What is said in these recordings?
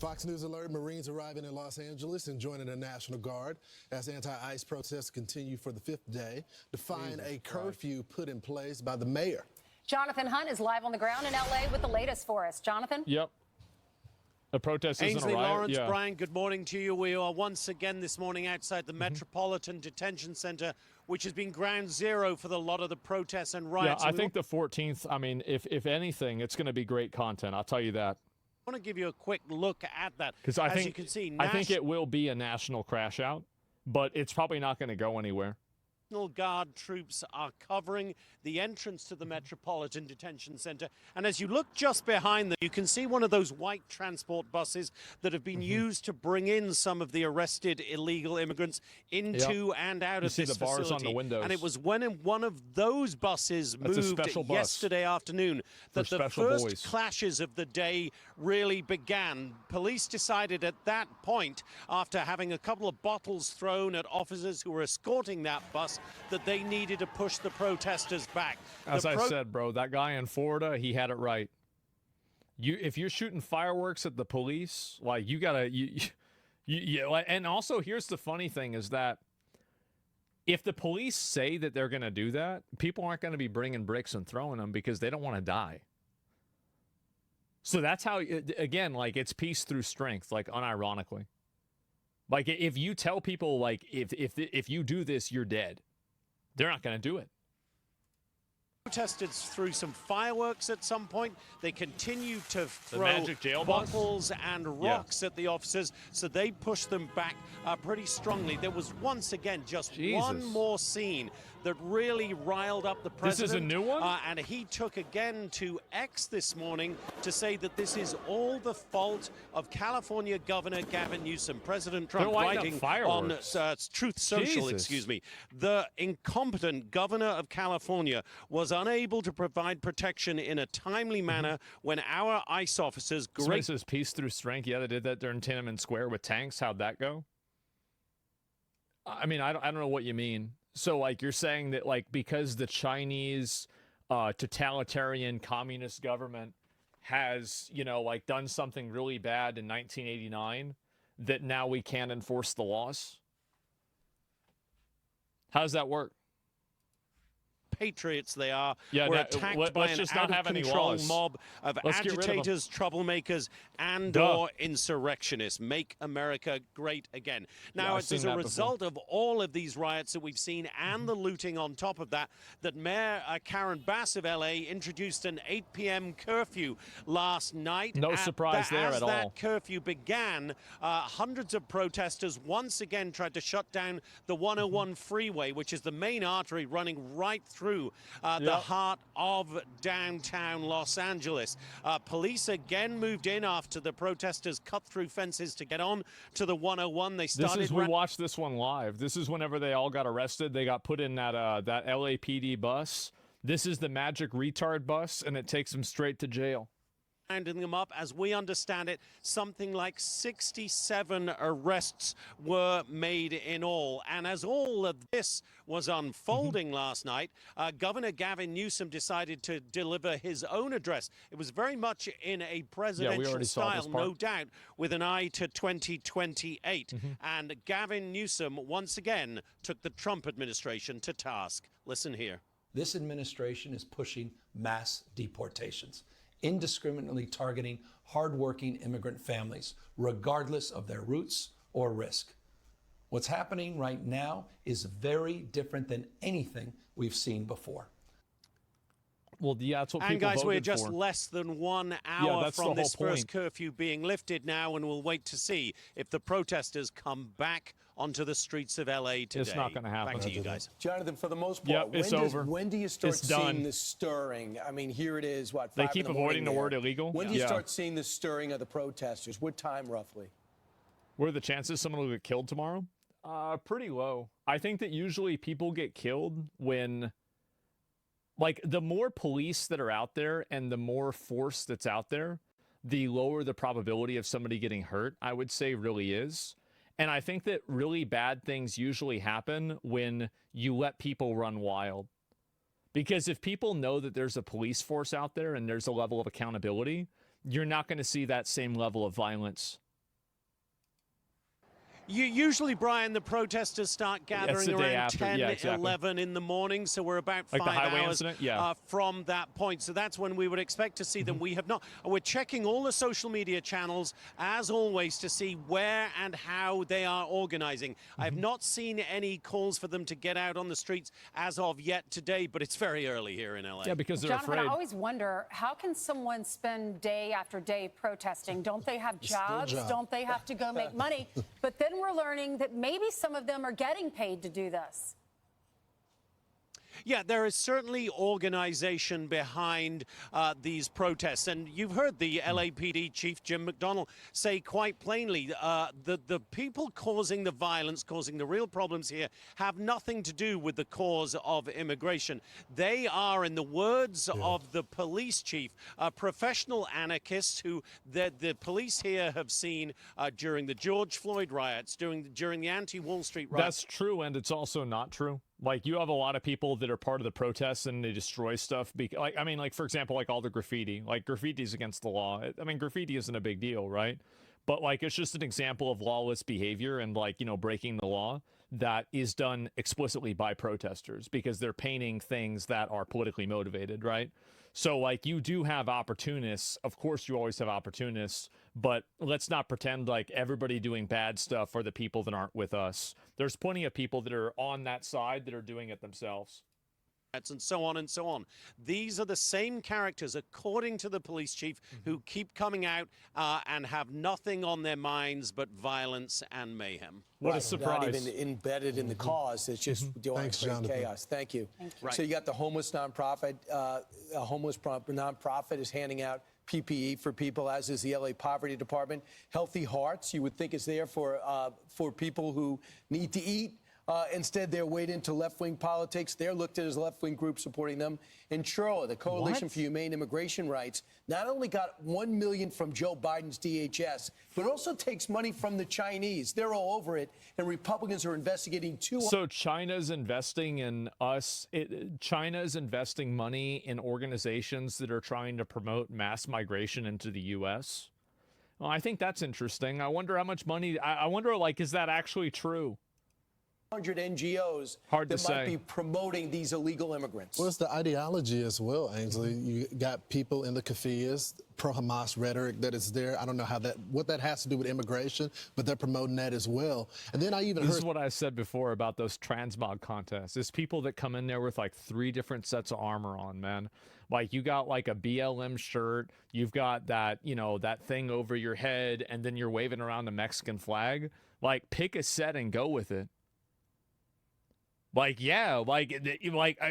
Fox News alert, Marines arriving in Los Angeles and joining the National Guard as anti-ICE protests continue for the fifth day, defying a curfew put in place by the mayor. Jonathan Hunt is live on the ground in L.A. with the latest for us. Jonathan? Yep. The protest isn't Ainsley a riot. Lawrence, Brian, good morning to you. We are once again this morning outside the Metropolitan Detention Center, which has been ground zero for a lot of the protests and riots. Yeah, I think the 14th, I mean, if anything, it's going to be great content. I'll tell you that. I want to give you a quick look at that. Because As you can see, I think it will be a national crash out, but it's probably not going to go anywhere. National Guard troops are covering the entrance to the Metropolitan Detention Center. And as you look just behind them, you can see one of those white transport buses that have been used to bring in some of the arrested illegal immigrants into and out of this the bars facility. on the windows. And it was when one of those buses moved yesterday afternoon that the first clashes of the day really began. Police decided at that point, after having a couple of bottles thrown at officers who were escorting that bus, that they needed to push the protesters back. As I said, bro, that guy in Florida, he had it right. If you're shooting fireworks at the police, like you gotta, and also here's the funny thing is that if the police say that they're gonna do that, people aren't gonna be bringing bricks and throwing them because they don't want to die. So that's how, again, like it's peace through strength, like unironically. Like if you tell people like if you do this, you're dead. They're not going to do it. Protested through some fireworks at some point. They continued to throw bottles and rocks at the officers, so they pushed them back pretty strongly. There was once again just one more scene that really riled up the president. This is a new one? And he took again to X this morning to say that this is all the fault of California Governor Gavin Newsom. President Trump writing on Truth Social, excuse me. The incompetent governor of California was unable to provide protection in a timely manner when our ICE officers... This is peace through strength. Yeah, they did that during Tiananmen Square with tanks. How'd that go? I mean, I don't know what you mean. So, like, you're saying that, like, because the Chinese totalitarian communist government has, you know, like, done something really bad in 1989, that now we can't enforce the laws? How does that work? Patriots they are, were attacked by an out-of-control mob of agitators, troublemakers, and/or insurrectionists. Make America great again. Now, it's as a result of all of these riots that we've seen and the looting on top of that, that Mayor Karen Bass of L.A. introduced an 8 p.m. curfew last night. No surprise there at all. As that curfew began, hundreds of protesters once again tried to shut down the 101 freeway, which is the main artery running right through the heart of downtown Los Angeles. Police again moved in after the protesters cut through fences to get on to the 101. They started. We watched this one live. This is whenever they all got arrested. They got put in that LAPD bus. This is the magic retard bus, and it takes them straight to jail. Rounding them up, as we understand it, something like 67 arrests were made in all. And as all of this was unfolding last night, Governor Gavin Newsom decided to deliver his own address. It was very much in a presidential style, no doubt, with an eye to 2028. And Gavin Newsom once again took the Trump administration to task. Listen here. This administration is pushing mass deportations, indiscriminately targeting hardworking immigrant families, regardless of their roots or risk. What's happening right now is very different than anything we've seen before. Well, yeah, that's what people voted for. And guys, we're voted just less than 1 hour from this first curfew being lifted now, and we'll wait to see if the protesters come back onto the streets of L.A. today. It's not going to happen. Back to you guys. Jonathan, for the most part, when do you start seeing this stirring? I mean, here it is, what, 5 They keep avoiding the word illegal? When do you start seeing the stirring of the protesters? What time, roughly? What are the chances someone will get killed tomorrow? Pretty low. I think that usually people get killed when... Like, the more police that are out there and the more force that's out there, the lower the probability of somebody getting hurt, I would say, really is. And I think that really bad things usually happen when you let people run wild. Because if people know that there's a police force out there and there's a level of accountability, you're not going to see that same level of violence Usually, Brian, the protesters start gathering the day around after. 10, Yeah, exactly. 11 in the morning, so we're about Like the 5 highway hours incident? Yeah. from that point. So that's when we would expect to see them. We have not. We're checking all the social media channels, as always, to see where and how they are organizing. I have not seen any calls for them to get out on the streets as of yet today, but it's very early here in LA. Yeah, because they're Jonathan, afraid. I always wonder, how can someone spend day after day protesting? Don't they have jobs? job. Don't they have to go make money? But then we're learning that maybe some of them are getting paid to do this. Yeah, there is certainly organization behind these protests. And you've heard the LAPD Chief Jim McDonnell say quite plainly the people causing the violence, causing the real problems here, have nothing to do with the cause of immigration. They are, in the words of the police chief, professional anarchists who the police here have seen during the George Floyd riots, during the anti-Wall Street riots. That's true, and it's also not true. Like, you have a lot of people that are part of the protests and they destroy stuff. Like, for example, like all the graffiti. Like, graffiti is against the law. I mean, graffiti isn't a big deal, right? But, like, it's just an example of lawless behavior and, like, you know, breaking the law that is done explicitly by protesters because they're painting things that are politically motivated, right? So, like, you do have opportunists. Of course, you always have opportunists, but let's not pretend like everybody doing bad stuff are the people that aren't with us. There's plenty of people that are on that side that are doing it themselves. And so on and so on. These are the same characters, according to the police chief, who keep coming out and have nothing on their minds but violence and mayhem. What a surprise. Not even embedded in the cause. It's just doing Thanks, Jonathan. chaos. Thank you. Right. So you got the homeless nonprofit. A homeless nonprofit is handing out PPE for people, as is the LA Poverty Department. Healthy Hearts, you would think, is there for people who need to eat. Instead, they're wading into left-wing politics. They're looked at as a left-wing group supporting them. And Churla, the Coalition for Humane Immigration Rights, not only got $1 million from Joe Biden's DHS, but also takes money from the Chinese. They're all over it, and Republicans are investigating So China's investing in us. China's investing money in organizations that are trying to promote mass migration into the U.S. Well, I think that's interesting. I wonder how much money. I wonder, like, is that actually true? 100 NGOs Hard to that might say. be promoting these illegal immigrants. Well, it's the ideology as well, Ainsley. You got people in the kafiyas, pro-Hamas rhetoric that is there. I don't know what that has to do with immigration, but they're promoting that as well. And then I even This heard is what I said before about those transmog contests. It's people that come in there with like 3 different sets of armor on, man. Like, you got like a BLM shirt, you've got that, you know, that thing over your head, and then you're waving around the Mexican flag. Like, pick a set and go with it. Like, yeah, like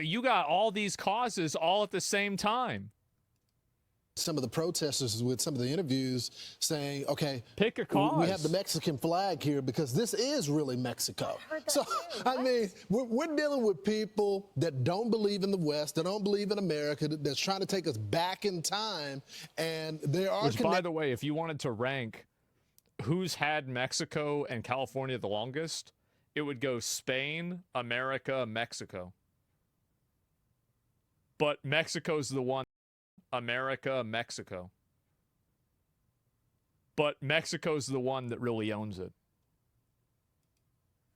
you got all these causes all at the same time. some of the protesters with some of the interviews saying, okay, pick a cause. We have the Mexican flag here because this is really Mexico. So, I mean, we're dealing with people that don't believe in the West, that don't believe in America, that's trying to take us back in time. And there are... Which, by the way, if you wanted to rank who's had Mexico and California the longest, it would go Spain, America, Mexico. But Mexico's the one. America, Mexico. But Mexico's the one that really owns it.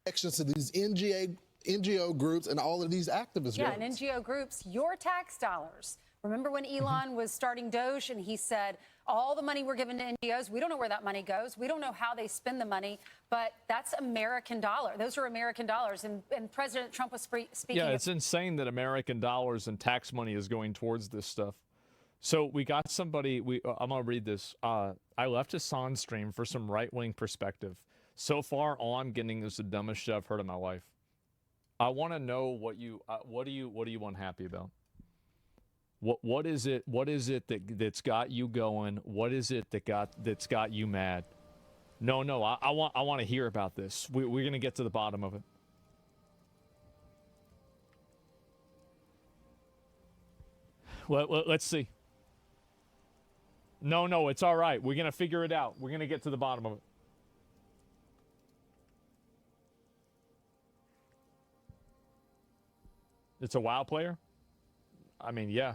Connections to these NGO groups and all of these activist Yeah, groups. and NGO groups, your tax dollars. Remember when Elon was starting Doge and he said, all the money we're giving to NGOs, we don't know where that money goes. We don't know how they spend the money, but that's American dollar. Those are American dollars. And President Trump was speaking. Yeah, it's insane that American dollars and tax money is going towards this stuff. So we got somebody, I'm going to read this. I left a Son stream for some right-wing perspective. So far, all I'm getting is the dumbest shit I've heard in my life. I want to know what do you unhappy about? What is it that's got you going? What is it that's got you mad? No, I want to hear about this. We're going to get to the bottom of it. Let's see. No, it's all right. We're going to figure it out. We're going to get to the bottom of it. It's a WoW player? I mean, yeah.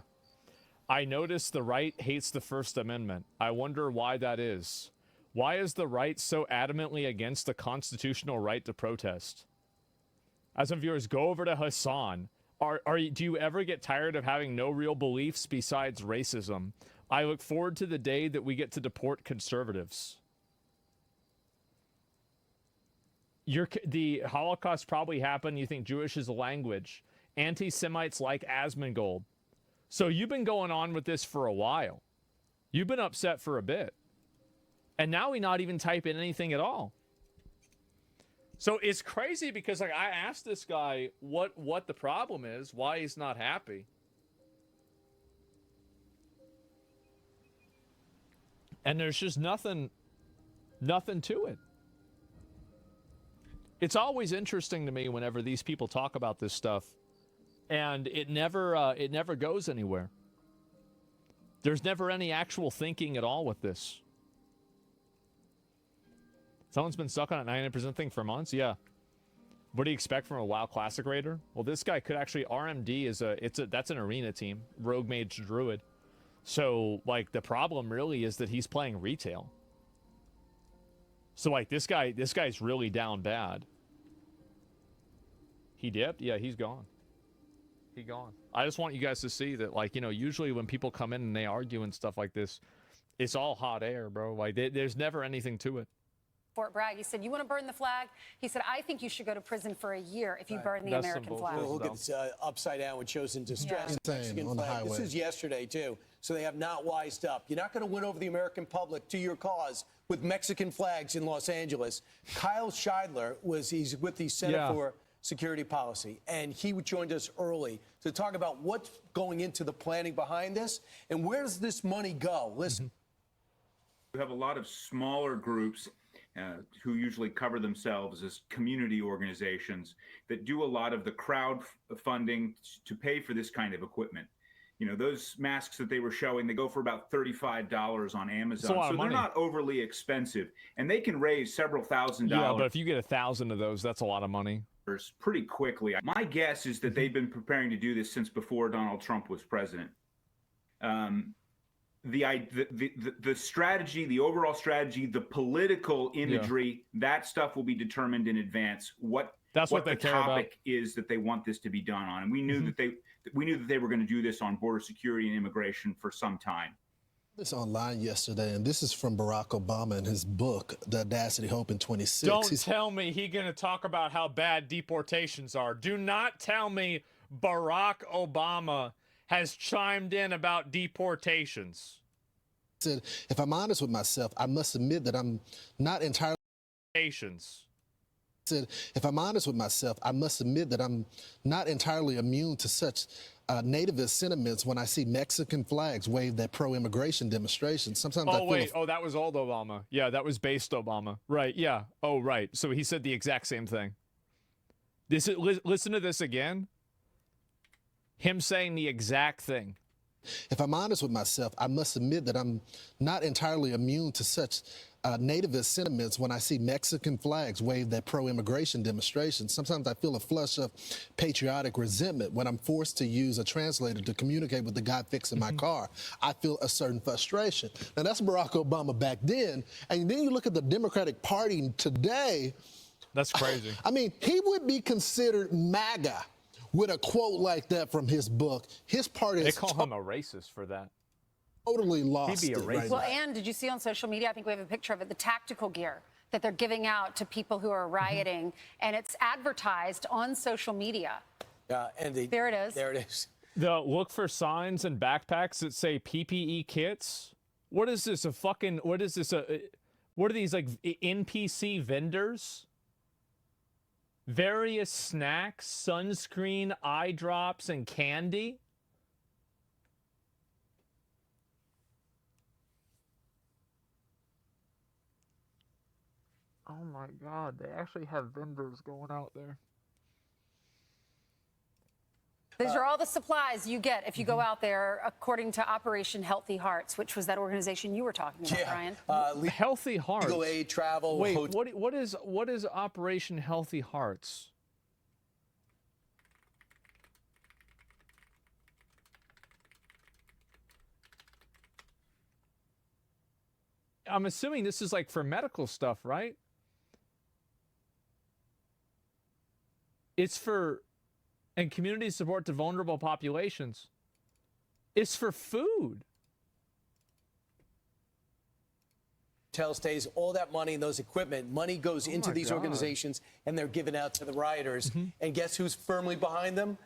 I noticed the right hates the First Amendment. I wonder why that is. Why is the right so adamantly against the constitutional right to protest? As some viewers, go over to Hassan. Do you ever get tired of having no real beliefs besides racism? I look forward to the day that we get to deport conservatives. The Holocaust probably happened. You think Jewish is a language. Anti-Semites like Asmongold. So you've been going on with this for a while. You've been upset for a bit. And now we not even type in anything at all. So it's crazy because like I asked this guy what the problem is, why he's not happy. And there's just nothing to it. It's always interesting to me whenever these people talk about this stuff, and it never goes anywhere. There's never any actual thinking at all with this. Someone's been stuck on a 99% thing for months? Yeah. What do you expect from a WoW Classic Raider? Well, this guy could actually... RMD is that's an arena team. Rogue Mage Druid. So, like, the problem really is that he's playing retail. So, like, this guy's really down bad. He dipped? Yeah, he's gone. He gone. I just want you guys to see that, like, you know, usually when people come in and they argue and stuff like this, it's all hot air, bro. Like, there's never anything to it. Fort Bragg. He said, you want to burn the flag? He said, I think you should go to prison for a year if you burn the American flag. Well, look at this upside down, which shows in distress. Insane on the highway. This is yesterday, too. So they have not wised up. You're not going to win over the American public to your cause with Mexican flags in Los Angeles. Kyle Scheidler he's with the Center for Security Policy, and he joined us early to talk about what's going into the planning behind this and where does this money go. Listen. We have a lot of smaller groups who usually cover themselves as community organizations that do a lot of the crowdfunding to pay for this kind of equipment. You know, those masks that they were showing, they go for about $35 on Amazon. So they're not overly expensive, and they can raise several $1,000s. Yeah, but if you get 1,000 of those, that's a lot of money. Pretty quickly. My guess is that they've been preparing to do this since before Donald Trump was president. The strategy, the overall strategy, the political imagery, that stuff will be determined in advance. What the topic is that they want this to be done on, and we knew that they were going to do this on border security and immigration for some time. This online yesterday, and this is from Barack Obama in his book, The Audacity, Hope, in 26. Don't tell me he's going to talk about how bad deportations are. Do not tell me Barack Obama has chimed in about deportations. Said, if I'm honest with myself, I must admit that I'm not entirely... Said, if I'm honest with myself, I must admit that I'm not entirely immune to such nativist sentiments when I see Mexican flags waved at pro-immigration demonstrations. Sometimes I feel... that was old Obama. Yeah, that was based Obama. Right, yeah. Oh, right. So he said the exact same thing. Listen to this again. Him saying the exact thing. If I'm honest with myself, I must admit that I'm not entirely immune to such nativist sentiments when I see Mexican flags waved at pro-immigration demonstrations. Sometimes I feel a flush of patriotic resentment when I'm forced to use a translator to communicate with the guy fixing my car. I feel a certain frustration. Now, that's Barack Obama back then. And then you look at the Democratic Party today. That's crazy. I mean, he would be considered MAGA with a quote like that from his book. His party They call him a racist for that. Totally lost He'd be a racist. Well, and did you see on social media, I think we have a picture of it, the tactical gear that they're giving out to people who are rioting, and it's advertised on social media. And there it is. There it is. Look for signs and backpacks that say PPE kits. What is this, what are these, like, NPC vendors? Various snacks, sunscreen, eye drops, and candy. Oh my God, they actually have vendors going out there. These are all the supplies you get if you go out there, according to Operation Healthy Hearts, which was that organization you were talking about, Brian. Healthy Hearts. Legal aid, travel. Wait, what is Operation Healthy Hearts? I'm assuming this is like for medical stuff, right? It's for, and community support to vulnerable populations. It's for food. Hotel stays, all that money and those equipment, money goes into these organizations and they're given out to the rioters. And guess who's firmly behind them?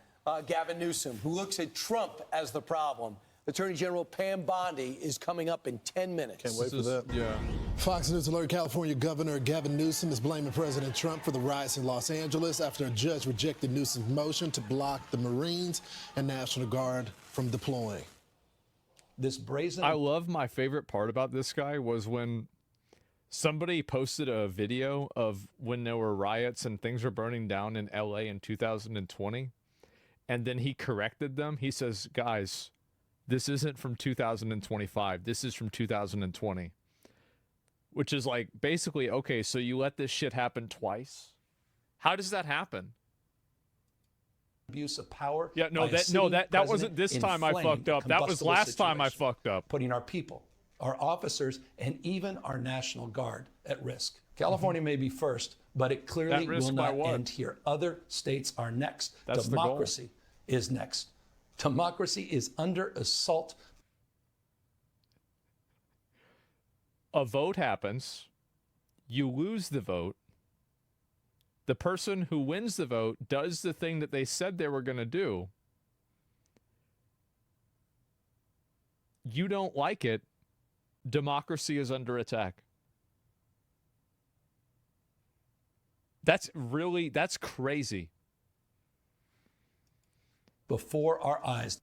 Gavin Newsom, who looks at Trump as the problem. Attorney General Pam Bondi is coming up in 10 minutes. Can't wait for that. Yeah. Fox News alert: California Governor Gavin Newsom is blaming President Trump for the riots in Los Angeles after a judge rejected Newsom's motion to block the Marines and National Guard from deploying. This brazen... I love, my favorite part about this guy was when somebody posted a video of when there were riots and things were burning down in LA in 2020. And then he corrected them. He says, guys, this isn't from 2025. This is from 2020. Which is like, basically, okay, so you let this shit happen twice? How does that happen? Abuse of power. Yeah, no, that wasn't this time I fucked up. That was last time I fucked up. Putting our people, our officers, and even our National Guard at risk. California may be first, but it clearly will not end here. Other states are next. That's Democracy is next. Democracy is under assault. A vote happens. You lose the vote. The person who wins the vote does the thing that they said they were going to do. You don't like it. Democracy is under attack. That's crazy. Before our eyes.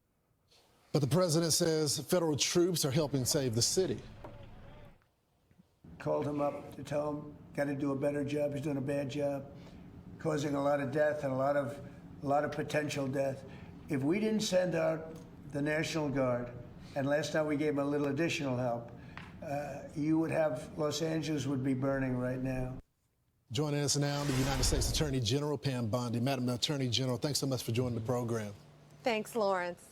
But the president says federal troops are helping save the city. Called him up to tell him, got to do a better job. He's doing a bad job, causing a lot of death and a lot of potential death. If we didn't send out the National Guard, and last time we gave him a little additional help, you would have, Los Angeles would be burning right now. Joining us now, the United States Attorney General Pam Bondi. Madam Attorney General, thanks so much for joining the program. Thanks, Lawrence.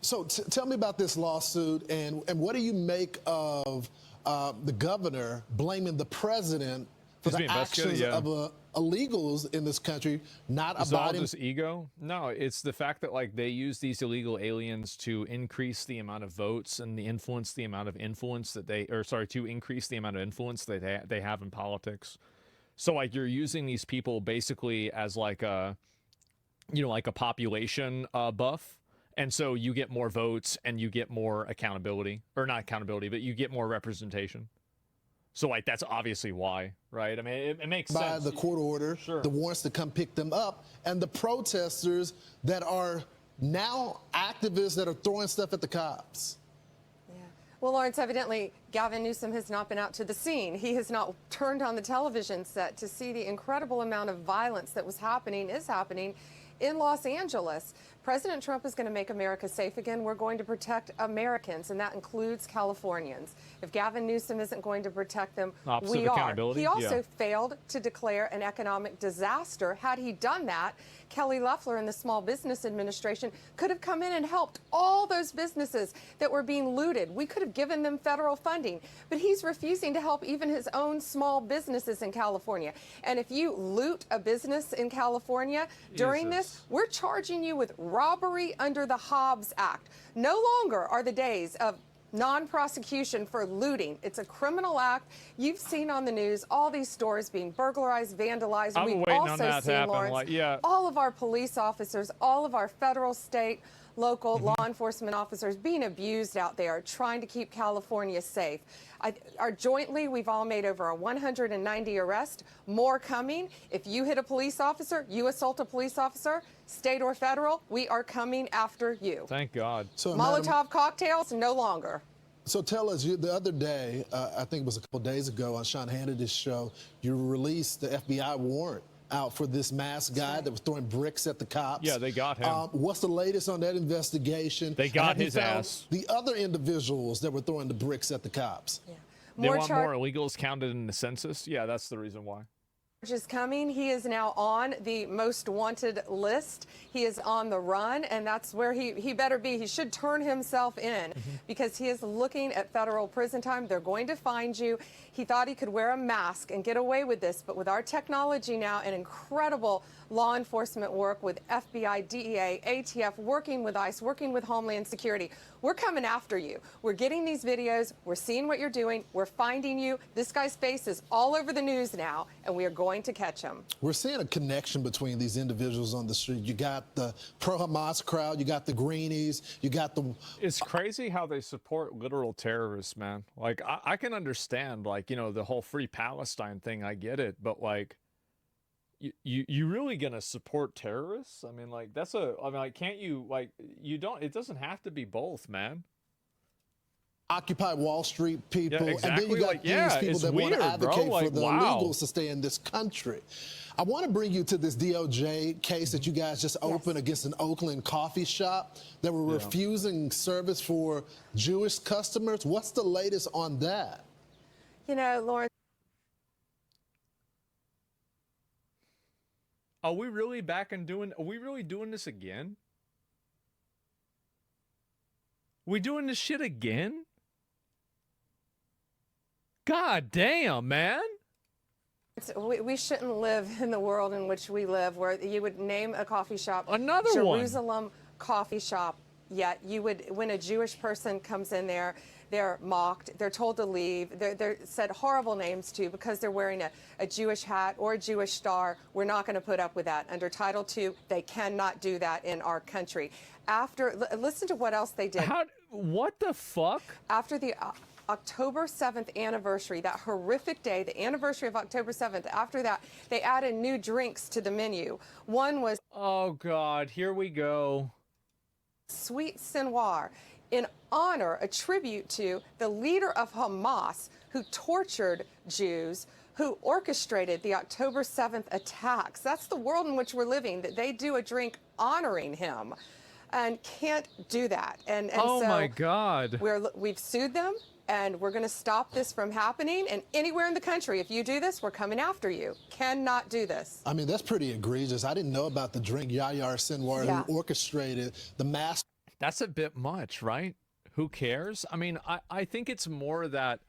So tell me about this lawsuit, and what do you make of the governor blaming the president for the actions of illegals in this country not abiding? Is it all just ego? No, it's the fact that like they use these illegal aliens to increase the amount of votes and the influence, the amount of influence that to increase the amount of influence that they have in politics. So like you're using these people basically as like a, like a population buff. And so you get more votes and you get more accountability, or not accountability, but you get more representation. So like that's obviously why, right? I mean, it makes sense. By the court order, the warrants to come pick them up, and the protesters that are now activists that are throwing stuff at the cops. Well, Lawrence, evidently, Gavin Newsom has not been out to the scene. He has not turned on the television set to see the incredible amount of violence that is happening in Los Angeles. President Trump is going to make America safe again. We're going to protect Americans, and that includes Californians. If Gavin Newsom isn't going to protect them, we are. He also failed to declare an economic disaster. Had he done that, Kelly Loeffler and the Small Business Administration could have come in and helped all those businesses that were being looted. We could have given them federal funding, but he's refusing to help even his own small businesses in California. And if you loot a business in California during this, we're charging you with robbery under the Hobbs Act. No longer are the days of non-prosecution for looting. It's a criminal act. You've seen on the news all these stores being burglarized, vandalized. We've also seen, Lawrence, all of our police officers, all of our federal, state, local law enforcement officers being abused out there, trying to keep California safe. Jointly, we've all made over 190 arrests, more coming. If you hit a police officer, you assault a police officer, state or federal, we are coming after you. Thank God. So, Molotov cocktails, no longer. So tell us, the other day, I think it was a couple days ago on Sean Hannity's show, you released the FBI warrant out for this masked guy that was throwing bricks at the cops. Yeah, they got him. What's the latest on that investigation? They got his ass. The other individuals that were throwing the bricks at the cops. Yeah. They want more illegals counted in the census? Yeah, that's the reason why. is coming. He is now on the most wanted list. He is on the run, and that's where he better be. He should turn himself in because he is looking at federal prison time. They're going to find you. He thought he could wear a mask and get away with this, but with our technology now and incredible law enforcement work with FBI, DEA, ATF, working with ICE, working with Homeland Security, we're coming after you. We're getting these videos. We're seeing what you're doing. We're finding you. This guy's face is all over the news now, and we are going to catch him. We're seeing a connection between these individuals on the street. You got the pro-Hamas crowd, you got the greenies, you got the... It's crazy how they support literal terrorists, man. Like, I can understand, like, you know, the whole Free Palestine thing. I get it. But, like, you really gonna support terrorists? I mean, like, that's a... I mean, like, can't you, like, you don't... It doesn't have to be both, man. Occupy Wall Street people, Yeah, exactly. and then you got Like, yeah, these people it's that want weird, to advocate bro. Like, for the wow. illegals to stay in this country. I want to bring you to this DOJ case that you guys just opened against an Oakland coffee shop that were refusing service for Jewish customers. What's the latest on that? You know, Lawrence. Are we really back and doing... Are we really doing this again? We doing this shit again? God damn, man. We shouldn't live in the world in which we live, where you would name a coffee shop Another one. Jerusalem Coffee Shop, yet you would, when a Jewish person comes in there, they're mocked, they're told to leave, they're said horrible names to because they're wearing a Jewish hat or a Jewish star. We're not going to put up with that. Under Title II, they cannot do that in our country. Listen to what else they did. What the fuck? After the October 7th anniversary, that horrific day, the anniversary of October 7th, after that, they added new drinks to the menu. One was... Oh, God, here we go. Sweet Sinoir, in honor, a tribute to the leader of Hamas who tortured Jews, who orchestrated the October 7th attacks. That's the world in which we're living, that they do a drink honoring him and can't do that. And oh, so my God. we've sued them. And we're going to stop this from happening. And anywhere in the country, if you do this, we're coming after you. Cannot do this. I mean, that's pretty egregious. I didn't know about the drink Yahya Sinwar who orchestrated the mass. That's a bit much, right? Who cares? I mean, I think it's more that,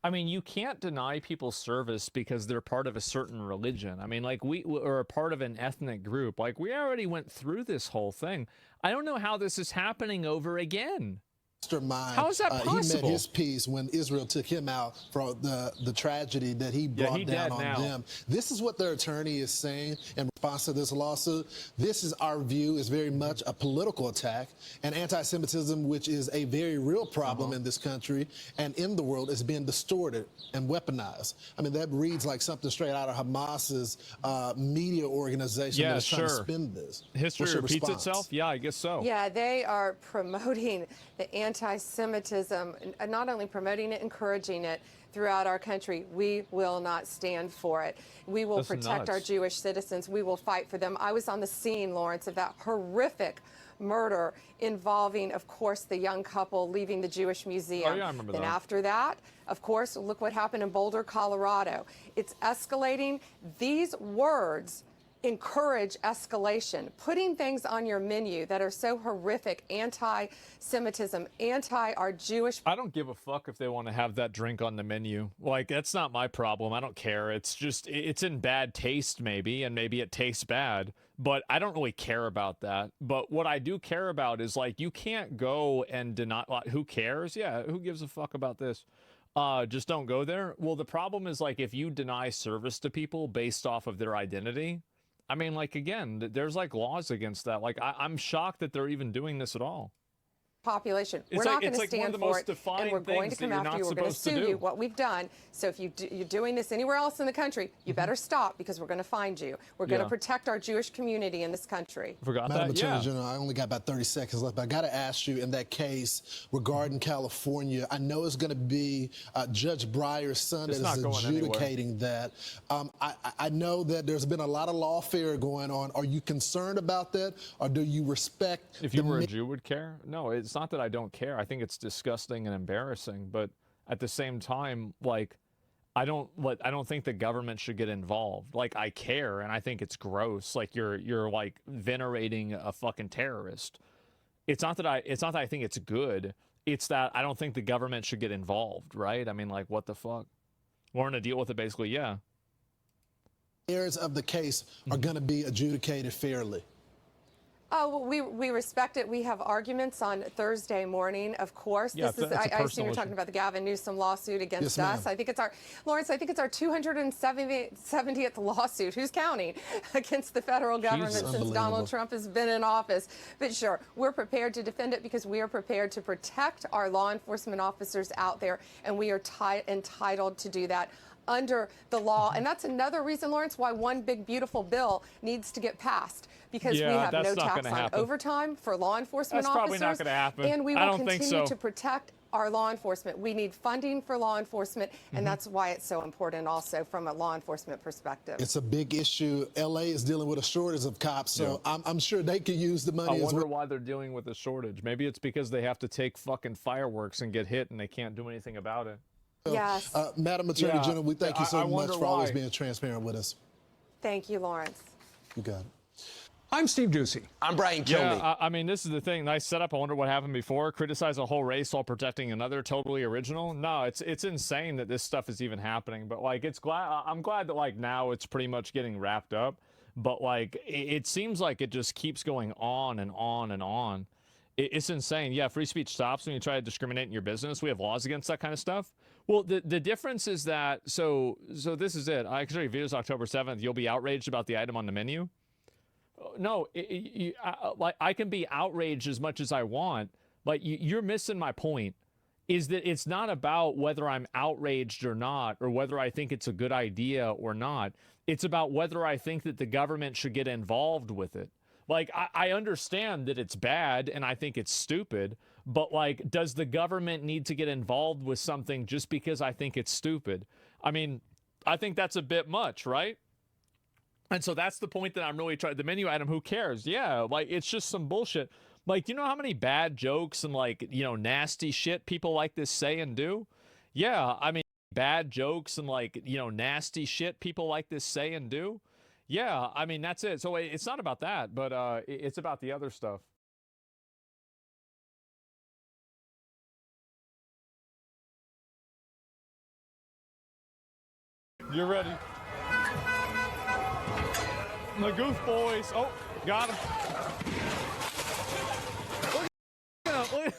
I mean, you can't deny people service because they're part of a certain religion. I mean, like, we are a part of an ethnic group. Like, we already went through this whole thing. I don't know how this is happening over again. How is that possible? He met his peace when Israel took him out for the tragedy that he brought down on them. This is what their attorney is saying in response to this lawsuit. This is our view, is very much a political attack, and anti-Semitism, which is a very real problem in this country and in the world, is being distorted and weaponized. I mean, that reads like something straight out of Hamas's media organization that is trying to spin this. History repeats itself? Yeah, I guess so. Yeah, they are promoting the anti-Semitism, not only promoting it, encouraging it throughout our country. We will not stand for it. We will protect our Jewish citizens. We will fight for them. I was on the scene, Lawrence, of that horrific murder involving, of course, the young couple leaving the Jewish Museum. Oh, yeah, I remember that. And after that, of course, look what happened in Boulder, Colorado. It's escalating. These words encourage escalation. Putting things on your menu that are so horrific, anti-Semitism, our Jewish... I don't give a fuck if they want to have that drink on the menu. Like, that's not my problem. I don't care. It's just, it's in bad taste maybe, and maybe it tastes bad, but I don't really care about that. But what I do care about is, like, you can't go and deny, like, who cares? Yeah, who gives a fuck about this? Just don't go there. Well, the problem is, like, if you deny service to people based off of their identity, I mean, like, again, there's, like, laws against that. Like, I'm shocked that they're even doing this at all. Population. We're not going to stand for it, and we're going to come after you. We're going to sue you, what we've done. So if you're doing this anywhere else in the country, you better stop, because we're going to find you. We're going to protect our Jewish community in this country. Forgot Madam that, Attorney General, I only got about 30 seconds left, but I got to ask you, in that case regarding California, I know it's going to be Judge Breyer's son that is adjudicating that. I know that there's been a lot of lawfare going on. Are you concerned about that, or do you respect... If you were a Jew, would care? No, it's not that I don't care. I think it's disgusting and embarrassing, but at the same time, like, I don't think the government should get involved. Like, I care, and I think it's gross. Like, you're like venerating a fucking terrorist. It's not that I think it's good. It's that I don't think the government should get involved, right? I mean, like, what the fuck? We're gonna deal with it, basically, yeah. Areas of the case are going to be adjudicated fairly. Oh, well, we respect it. We have arguments on Thursday morning, of course. Yeah, I assume you're talking about the Gavin Newsom lawsuit against us. I think it's our, Lawrence, I think it's our 270th lawsuit. Who's counting? Against the federal government since Donald Trump has been in office. But sure, we're prepared to defend it because we are prepared to protect our law enforcement officers out there, and we are entitled to do that under the law. And that's another reason, Lawrence, why one big beautiful bill needs to get passed, because we have no tax on overtime for law enforcement officers. That's probably not going to happen. And we will continue to protect our law enforcement. We need funding for law enforcement, and that's why it's so important also from a law enforcement perspective. It's a big issue. LA is dealing with a shortage of cops, so I'm sure they could use the money. I wonder why they're dealing with a shortage. Maybe it's because they have to take fucking fireworks and get hit and they can't do anything about it. Yes. Madam Attorney General, we thank you so much for always being transparent with us. Thank you, Lawrence. You got it. I'm Steve Doocy. I'm Brian Kilmeade. Yeah, I mean, this is the thing. Nice setup. I wonder what happened before. Criticize a whole race while protecting another. Totally original. No, it's insane that this stuff is even happening. But like, I'm glad that like now it's pretty much getting wrapped up. But like, it seems like it just keeps going on and on and on. It's insane. Yeah, free speech stops when you try to discriminate in your business. We have laws against that kind of stuff. Well, the difference is that, so this is it. I can show you videos October 7th. You'll be outraged about the item on the menu. No, like I can be outraged as much as I want. Like you're missing my point. Is that it's not about whether I'm outraged or not, or whether I think it's a good idea or not. It's about whether I think that the government should get involved with it. Like, I understand that it's bad and I think it's stupid, but like, does the government need to get involved with something just because I think it's stupid? I mean, I think that's a bit much, right? And so that's the point that I'm really trying. The menu item, who cares? Yeah, like, it's just some bullshit. Like, you know how many bad jokes and like, you know, nasty shit people like this say and do? Yeah, I mean, bad jokes and like, you know, nasty shit people like this say and do? Yeah, I mean, that's it. So it's not about that, but it's about the other stuff. You're ready. The Goof Boys. Oh, got him. Look at him.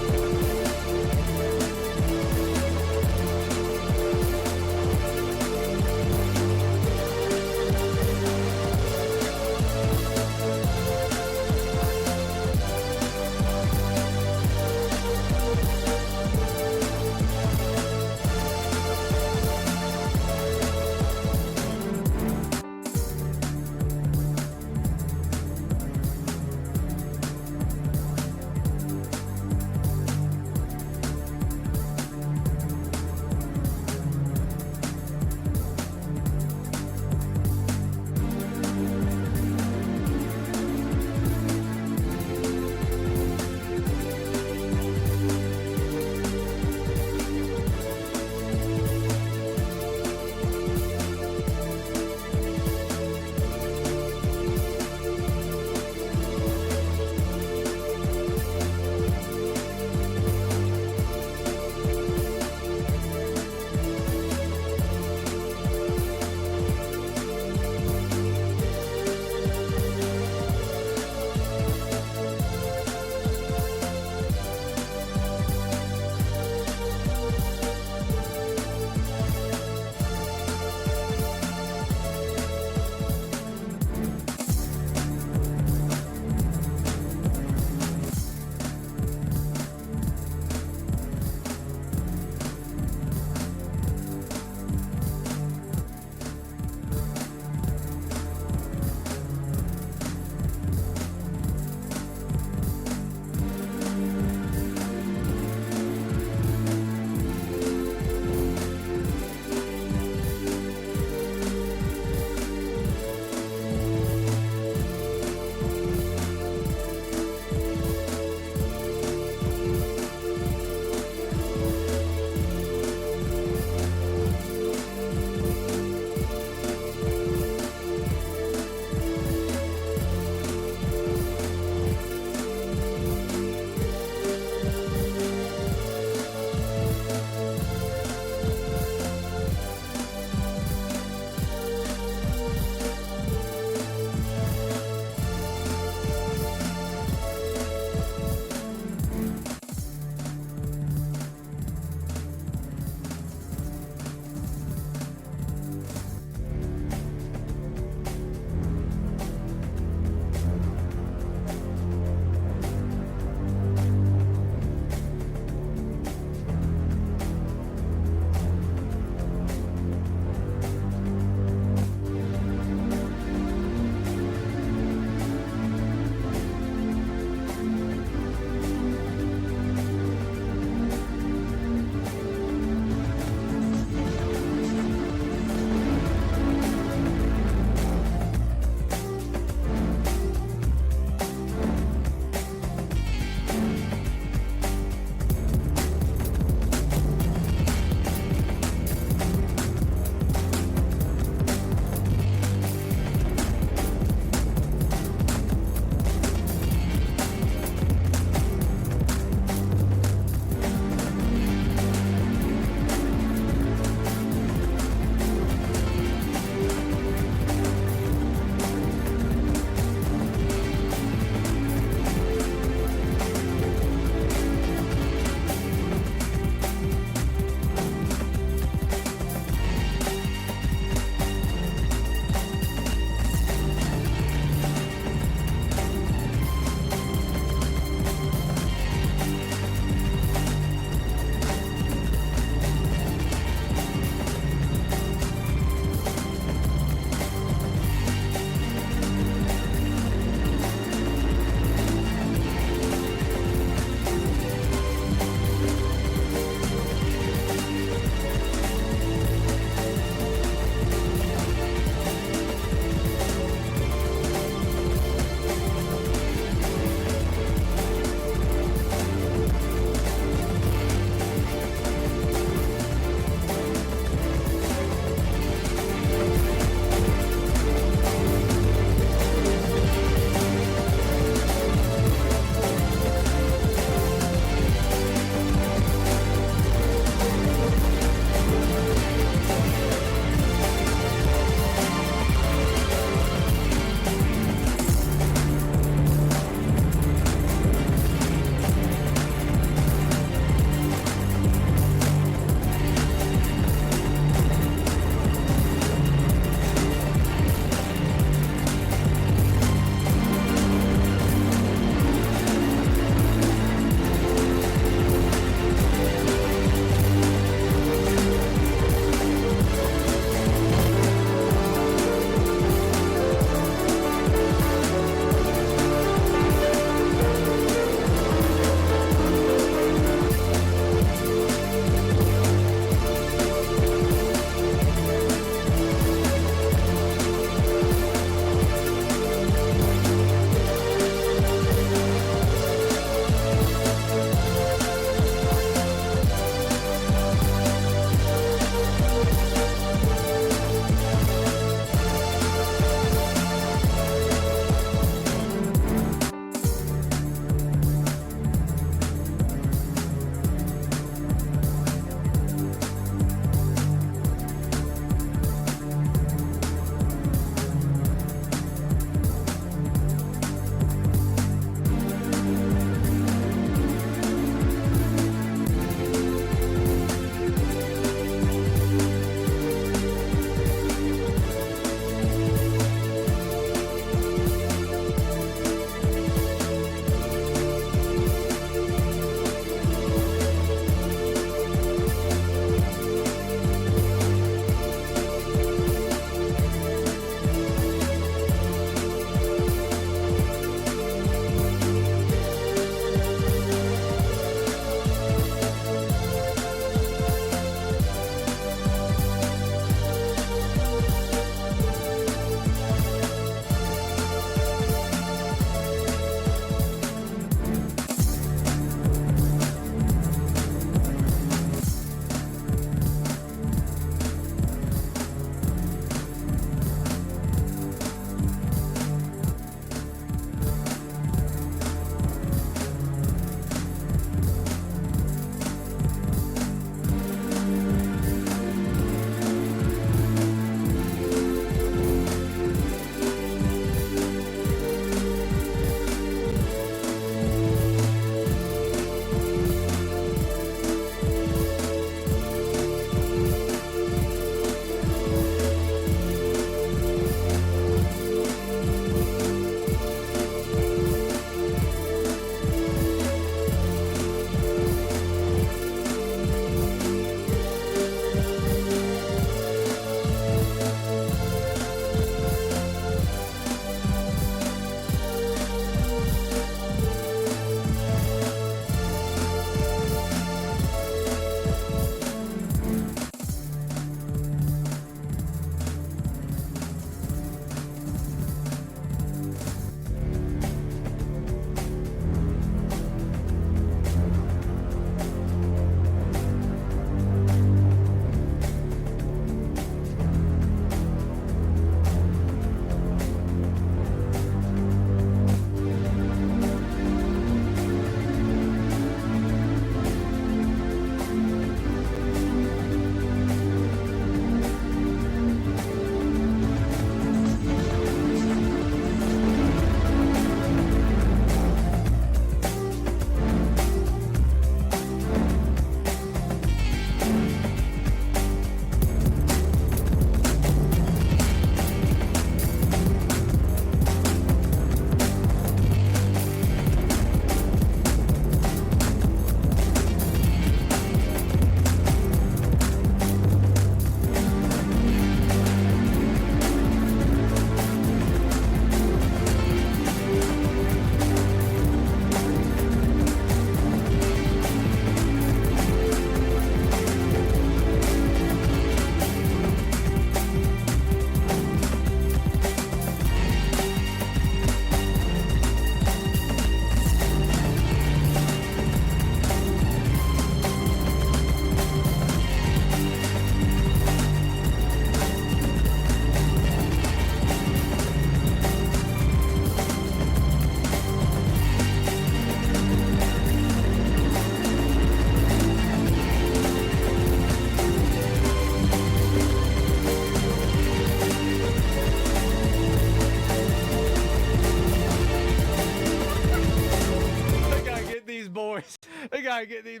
They gotta get these.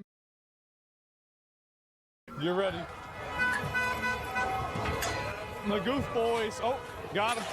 You're ready. The Goof Boys. Oh, got him.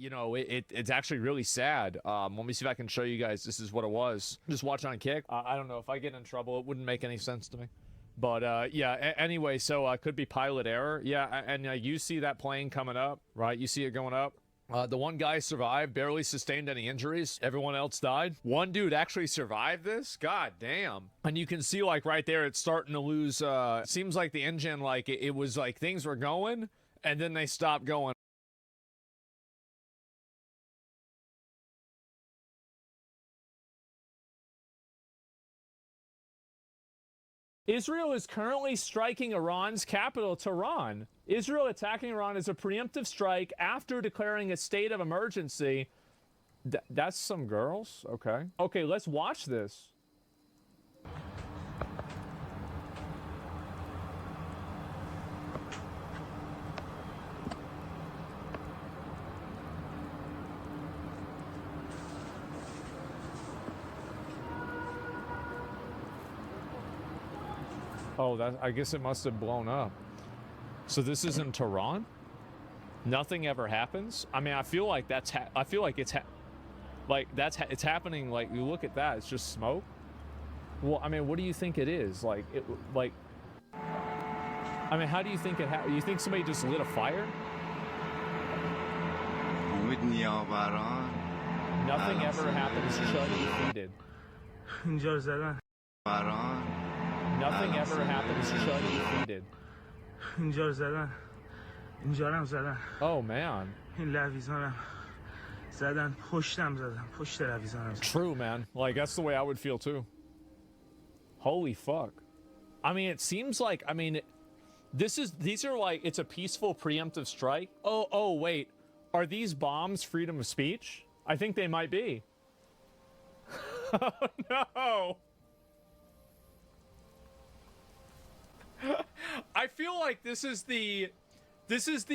You know, it's actually really sad. Let me see if I can show you guys. This is what it was. Just watch on Kick. I don't know if I get in trouble. It wouldn't make any sense to me. But yeah. Anyway, so could be pilot error. Yeah, and you see that plane coming up, right? You see it going up. The one guy survived, barely sustained any injuries. Everyone else died. One dude actually survived this. God damn. And you can see like right there, it's starting to lose. Seems like the engine, like it was like things were going, and then they stopped going. Israel is currently striking Iran's capital, Tehran. Israel attacking Iran is a preemptive strike after declaring a state of emergency. That's some girls? Okay. Okay, let's watch this. Oh, I guess it must have blown up. So this is in Tehran? Nothing ever happens? I mean, I feel like it's happening. Like, you look at that, it's just smoke. Well, I mean, what do you think it is? I mean, how do you think it happened? You think somebody just lit a fire? Nothing ever happens. Shut defeated. Nothing ever happens. Shut defeated. Oh man. True, man. Like, that's the way I would feel too. Holy fuck. I mean, it seems like, I mean, these are like, it's a peaceful preemptive strike. Oh, wait. Are these bombs freedom of speech? I think they might be. Oh, no. I feel like this is the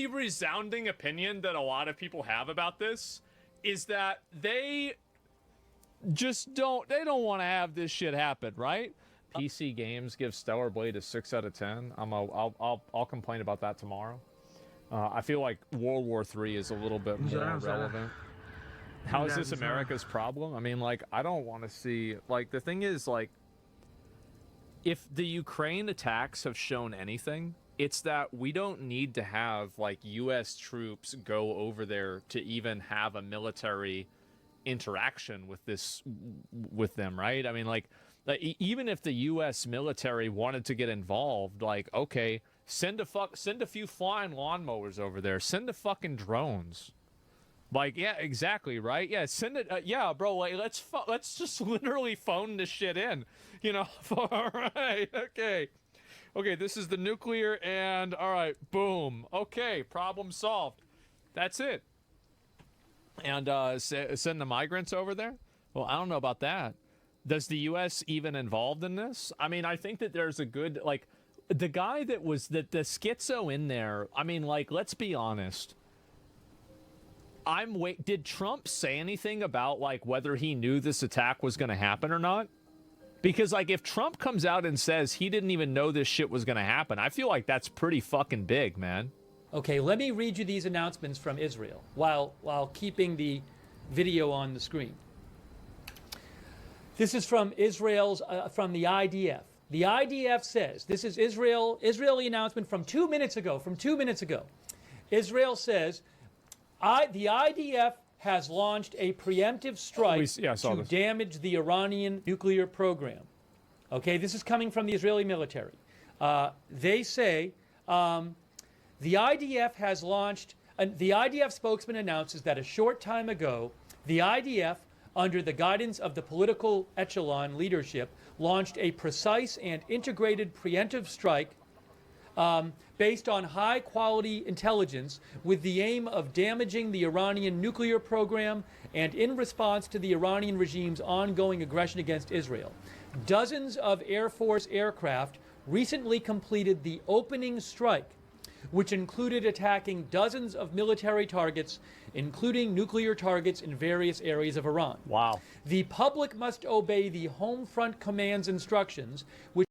resounding opinion that a lot of people have about this, is that they just don't want to have this shit happen, right? PC Games gives Stellar Blade a 6 out of 10. I'll complain about that tomorrow. I feel like World War III is a little bit more relevant. How is this America's problem? I mean, like, I don't want to see, like, the thing is, like, if the Ukraine attacks have shown anything, it's that we don't need to have, like, U.S. troops go over there to even have a military interaction with them, right? I mean, like even if the U.S. military wanted to get involved, like, okay, send a few flying lawnmowers over there, send the fucking drones. Like, yeah, exactly, right? Yeah, send it. Yeah, bro, like, let's just literally phone this shit in, you know? All right, okay. Okay, this is the nuclear, and all right, boom. Okay, problem solved. That's it. And send the migrants over there? Well, I don't know about that. Does the U.S. even involved in this? I mean, I think that there's a good, like, the guy that was, the schizo in there, I mean, like, let's be honest. Did Trump say anything about, like, whether he knew this attack was going to happen or not? Because, like, if Trump comes out and says he didn't even know this shit was going to happen, I feel like that's pretty fucking big, man. Okay, let me read you these announcements from Israel while keeping the video on the screen. This is from Israel's, from the IDF. The IDF says, this is Israeli announcement from 2 minutes ago, Israel says, the IDF has launched a preemptive strike to damage the Iranian nuclear program. Okay, this is coming from the Israeli military. They say The IDF has launched, the IDF spokesman announces that a short time ago, the IDF, under the guidance of the political echelon leadership, launched a precise and integrated preemptive strike based on high-quality intelligence with the aim of damaging the Iranian nuclear program and in response to the Iranian regime's ongoing aggression against Israel. Dozens of Air Force aircraft recently completed the opening strike, which included attacking dozens of military targets, including nuclear targets in various areas of Iran. Wow. The public must obey the Home Front Command's instructions, which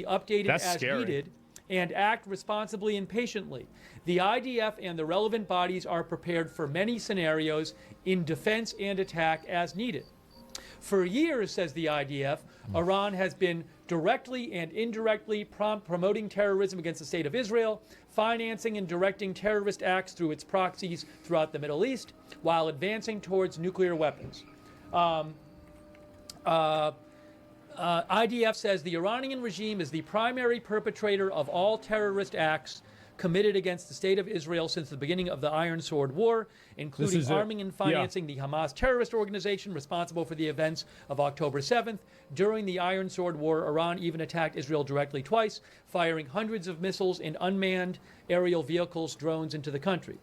updated That's as scary. needed and act responsibly and patiently. The IDF and the relevant bodies are prepared for many scenarios in defense and attack as needed. For years, says the IDF, Iran has been directly and indirectly promoting terrorism against the state of Israel, financing and directing terrorist acts through its proxies throughout the Middle East, while advancing towards nuclear weapons. IDF says the Iranian regime is the primary perpetrator of all terrorist acts committed against the state of Israel since the beginning of the Iron Sword War, including arming and financing the Hamas terrorist organization responsible for the events of October 7th. During the Iron Sword War, Iran even attacked Israel directly twice, firing hundreds of missiles and unmanned aerial vehicles, drones into the country.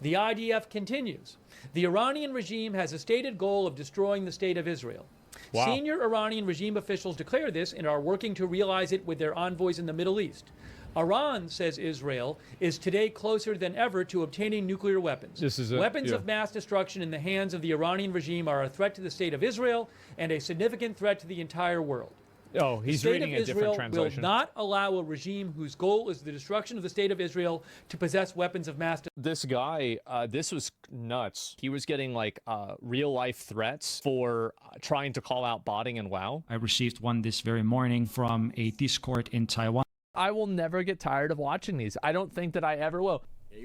The IDF continues. The Iranian regime has a stated goal of destroying the state of Israel. Wow. Senior Iranian regime officials declare this and are working to realize it with their envoys in the Middle East. Iran, says Israel, is today closer than ever to obtaining nuclear weapons. Weapons of mass destruction in the hands of the Iranian regime are a threat to the state of Israel and a significant threat to the entire world. Oh, he's reading a different translation. The state of Israel will not allow a regime whose goal is the destruction of the state of Israel to possess weapons of mass destruction. This guy, this was nuts. He was getting like real-life threats for trying to call out botting in WoW. I received one this very morning from a Discord in Taiwan. I will never get tired of watching these. I don't think that I ever will.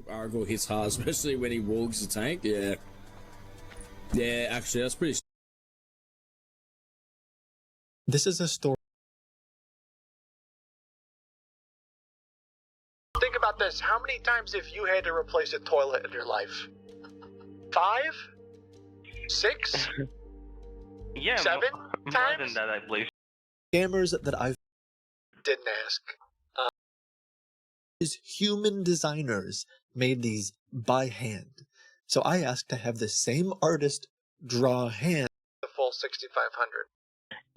Argo hits hard, especially when he walks the tank. Yeah. Yeah, actually, that's pretty... This is a story. Think about this. How many times have you had to replace a toilet in your life? 5? 6? Yeah, 7 more times? than that, I believe. Scammers that I didn't ask. Is human designers made these by hand. So I asked to have the same artist draw hand the full 6,500.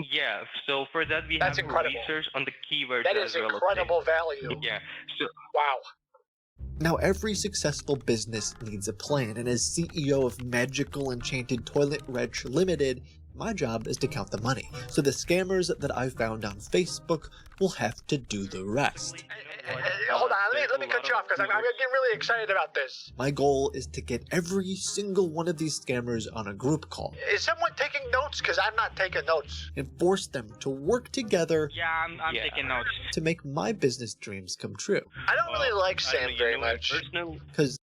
Yeah, so for that we have research on the keywords. That is incredible value. Yeah. So, wow. Now every successful business needs a plan, and as CEO of Magical Enchanted Toilet Wretch Limited, my job is to count the money. So the scammers that I found on Facebook will have to do the rest. Hold on, let me cut you off because I'm getting really excited about this. My goal is to get every single one of these scammers on a group call. Is someone taking notes? Because I'm not taking notes. And force them to work together. Yeah, I'm taking notes. To make my business dreams come true. I don't really like Sam very much. Because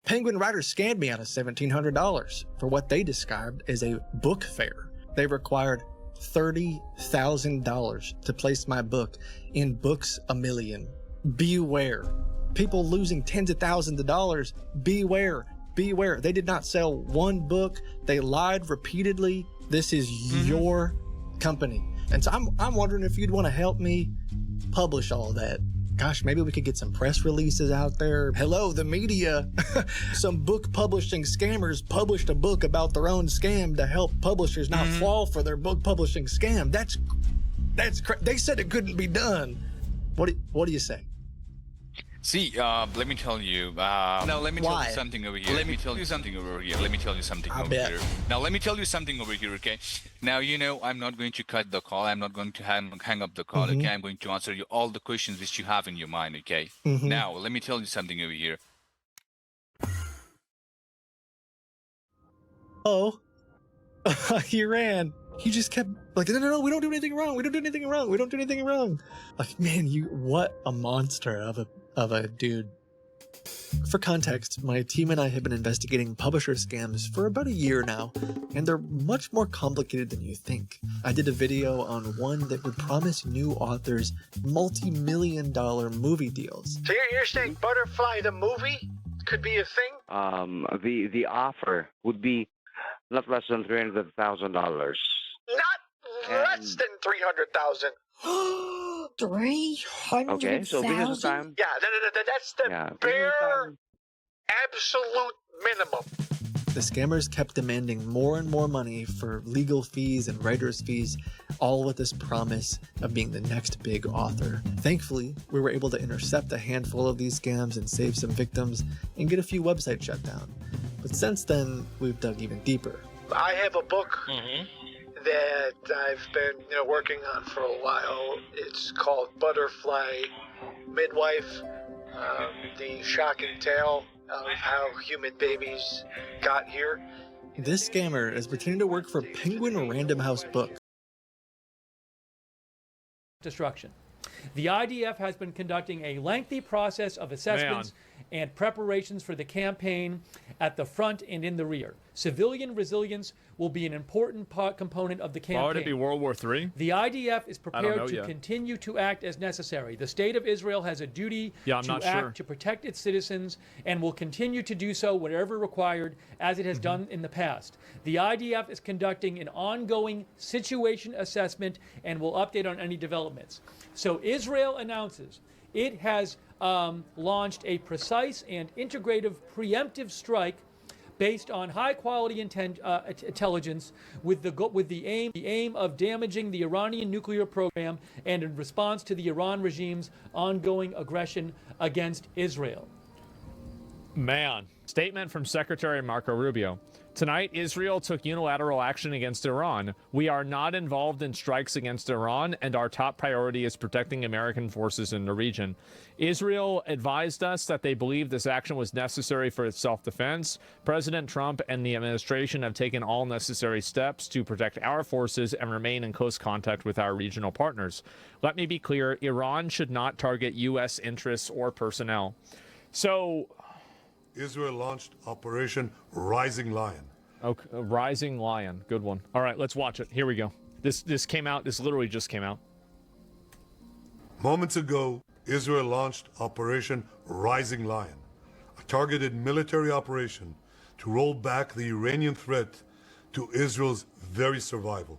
Penguin Writers scammed me out of $1,700 for what they described as a book fair. They required $30,000 to place my book in Books A Million. Beware. People losing tens of thousands of dollars. Beware. Beware. They did not sell one book. They lied repeatedly. This is your company. And so I'm wondering if you'd want to help me publish all that. Gosh, maybe we could get some press releases out there. Hello, the media. Some book publishing scammers published a book about their own scam to help publishers not fall for their book publishing scam. That's they said it couldn't be done. What do you say? See, let me tell you. Now, let me tell you something over here. Let me tell you something over here. Let me tell you something over here. Now, let me tell you something over here, okay? Now, you know, I'm not going to cut the call. I'm not going to hang up the call, okay? I'm going to answer you all the questions which you have in your mind, okay? Now, let me tell you something over here. Oh, he ran. He just kept like, no, we don't do anything wrong. We don't do anything wrong. We don't do anything wrong. Like, man, what a monster of a dude. For context, my team and I have been investigating publisher scams for about a year now, and they're much more complicated than you think. I did a video on one that would promise new authors multi-million-dollar movie deals. So you're saying Butterfly the movie could be a thing? The offer would be not less than $300,000. Not less than 300,000. 300,000. Okay, so this is the time. Yeah, that's the bare absolute minimum. the scammers kept demanding more and more money for legal fees and writers' fees, all with this promise of being the next big author. Thankfully, we were able to intercept a handful of these scams and save some victims and get a few websites shut down. But since then, we've dug even deeper. I have a book that I've been working on for a while. It's called Butterfly Midwife, the shocking tale of how human babies got here. This scammer is pretending to work for Penguin Random House Books. Destruction. The IDF has been conducting a lengthy process of assessments and preparations for the campaign at the front and in the rear. Civilian resilience will be an important component of the campaign. Why would it be World War III? The IDF is prepared to continue to act as necessary. The state of Israel has a duty to act to protect its citizens and will continue to do so wherever required, as it has done in the past. The IDF is conducting an ongoing situation assessment and will update on any developments. So Israel announces it has launched a precise and integrative preemptive strike based on high-quality intelligence with the aim of damaging the Iranian nuclear program and in response to the Iran regime's ongoing aggression against Israel. Man. Statement from Secretary Marco Rubio. Tonight, Israel took unilateral action against Iran. We are not involved in strikes against Iran, and our top priority is protecting American forces in the region. Israel advised us that they believe this action was necessary for its self-defense. President Trump and the administration have taken all necessary steps to protect our forces and remain in close contact with our regional partners. Let me be clear, Iran should not target U.S. interests or personnel. So Israel launched Operation Rising Lion. Okay, Rising Lion. Good one. All right, let's watch it. Here we go. This came out. This literally just came out. Moments ago, Israel launched Operation Rising Lion, a targeted military operation to roll back the Iranian threat to Israel's very survival.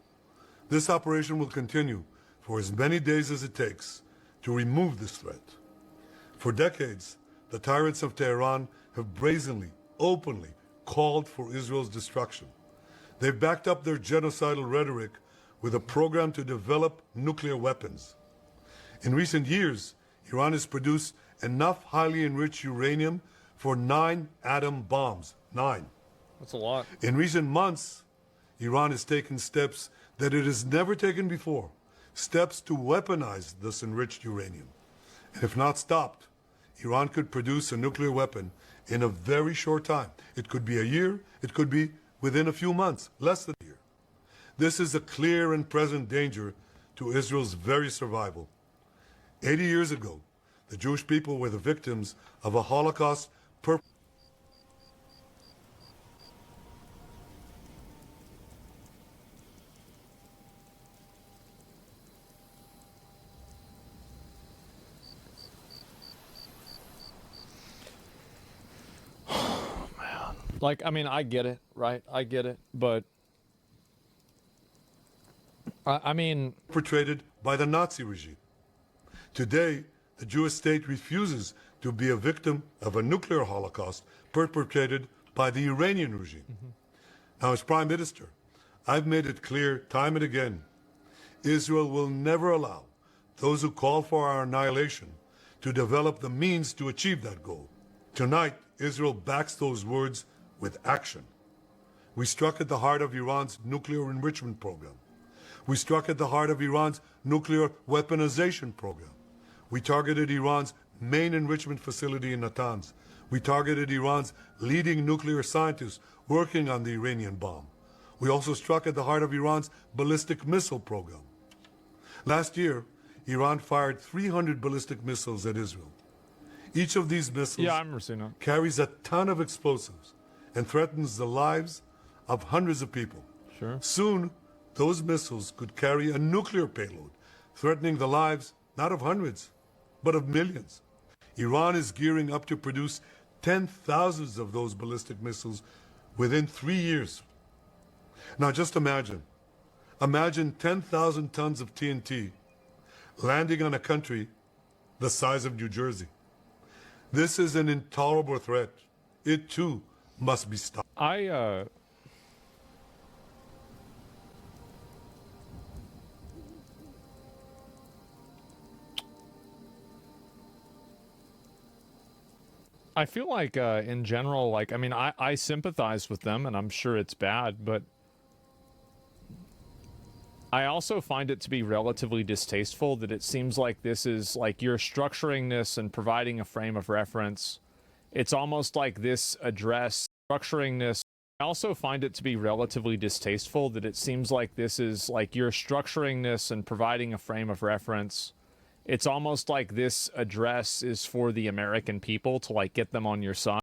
This operation will continue for as many days as it takes to remove this threat. For decades, the tyrants of Tehran have brazenly, openly called for Israel's destruction. They've backed up their genocidal rhetoric with a program to develop nuclear weapons. In recent years, Iran has produced enough highly enriched uranium for 9 atom bombs. 9. That's a lot. In recent months, Iran has taken steps that it has never taken before, steps to weaponize this enriched uranium. And if not stopped, Iran could produce a nuclear weapon in a very short time. It could be a year, it could be within a few months, less than a year. This is a clear and present danger to Israel's very survival. 80 years ago, the Jewish people were the victims of a Holocaust Like, I mean, I get it, right? I get it, but I mean, perpetrated by the Nazi regime. Today, the Jewish state refuses to be a victim of a nuclear holocaust perpetrated by the Iranian regime. Now, as Prime Minister, I've made it clear time and again, Israel will never allow those who call for our annihilation to develop the means to achieve that goal. Tonight, Israel backs those words with action. We struck at the heart of Iran's nuclear enrichment program. We struck at the heart of Iran's nuclear weaponization program. We targeted Iran's main enrichment facility in Natanz. We targeted Iran's leading nuclear scientists working on the Iranian bomb. We also struck at the heart of Iran's ballistic missile program. Last year, Iran fired 300 ballistic missiles at Israel. Each of these missiles carries a ton of explosives and threatens the lives of hundreds of people. Sure. Soon, those missiles could carry a nuclear payload, threatening the lives not of hundreds, but of millions. Iran is gearing up to produce 10,000 of those ballistic missiles within 3 years. Now just imagine 10,000 tons of TNT landing on a country the size of New Jersey. This is an intolerable threat. It too must be stopped. I feel like in general, like, I mean, I sympathize with them, and I'm sure it's bad, but I also find it to be relatively distasteful that it seems like this is like you're structuring this and providing a frame of reference. It's almost like this address structuring this. I also find it to be relatively distasteful that it seems like this is like you're structuring this and providing a frame of reference. It's almost like this address is for the American people to like get them on your side.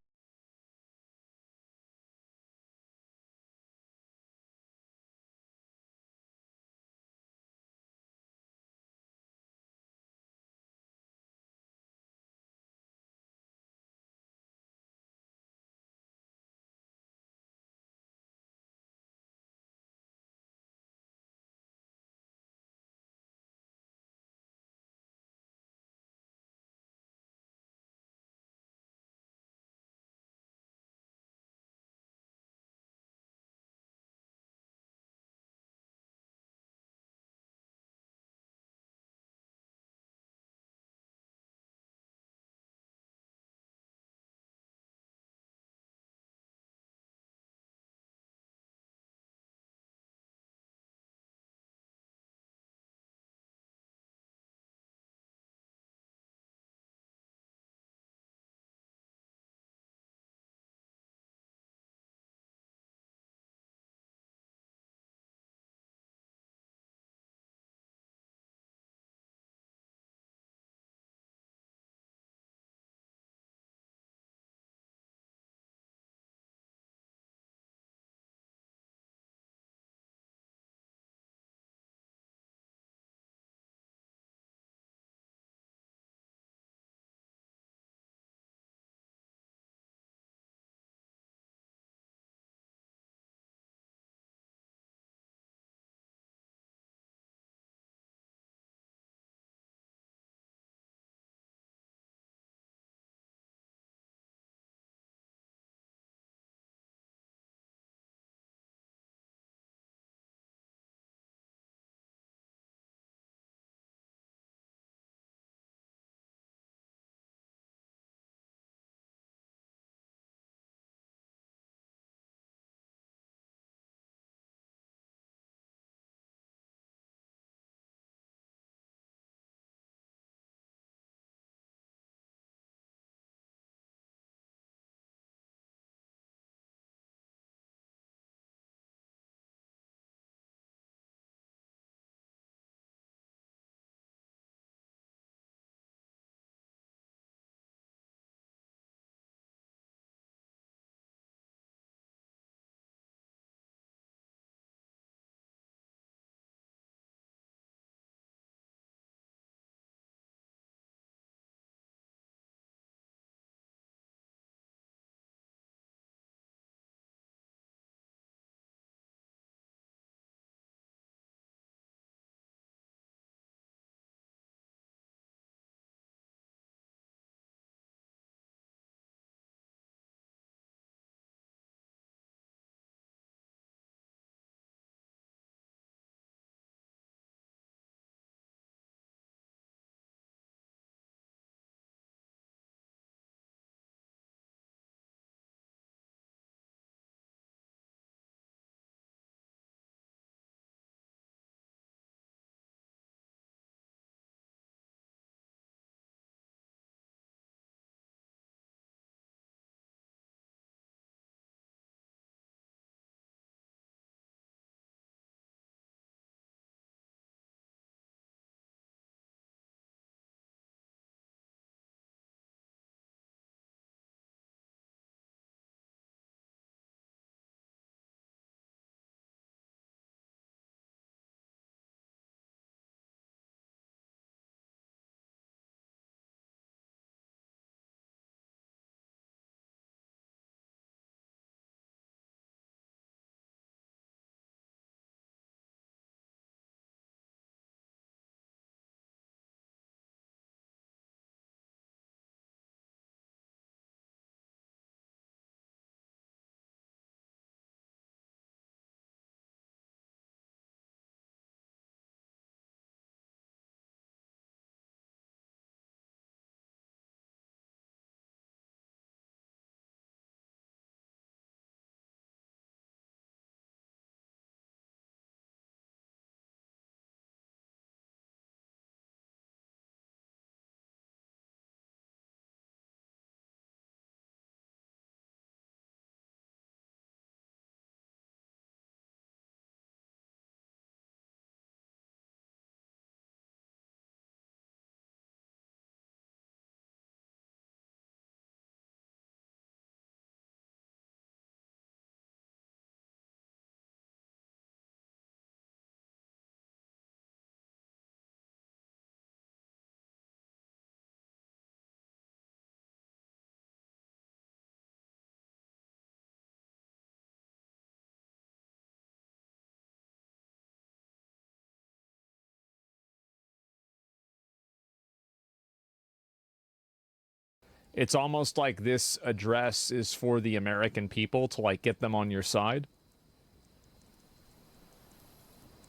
It's almost like this address is for the American people to, like, get them on your side.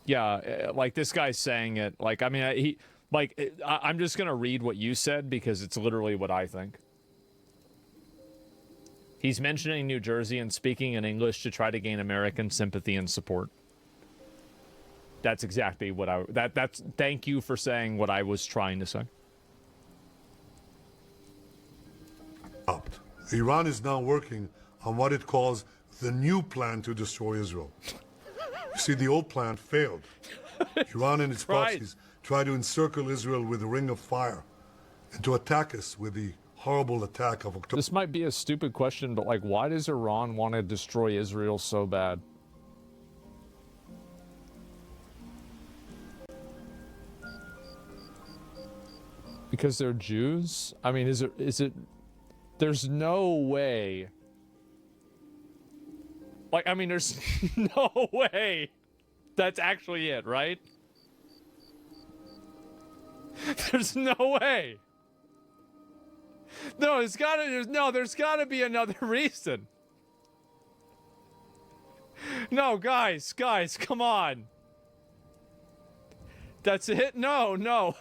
Yeah, like, this guy's saying it. Like, I mean, I'm just going to read what you said because it's literally what I think. He's mentioning New Jersey and speaking in English to try to gain American sympathy and support. That's exactly what thank you for saying what I was trying to say. Iran is now working on what it calls the new plan to destroy Israel. You see, the old plan failed. Iran and its proxies try to encircle Israel with a ring of fire and to attack us with the horrible attack of October. This might be a stupid question, but, like, why does Iran want to destroy Israel so bad? Because they're Jews? I mean, is it there's no way. Like, I mean, there's no way that's actually it, right? There's no way. No, there's gotta be another reason. No, guys, come on. That's it? No.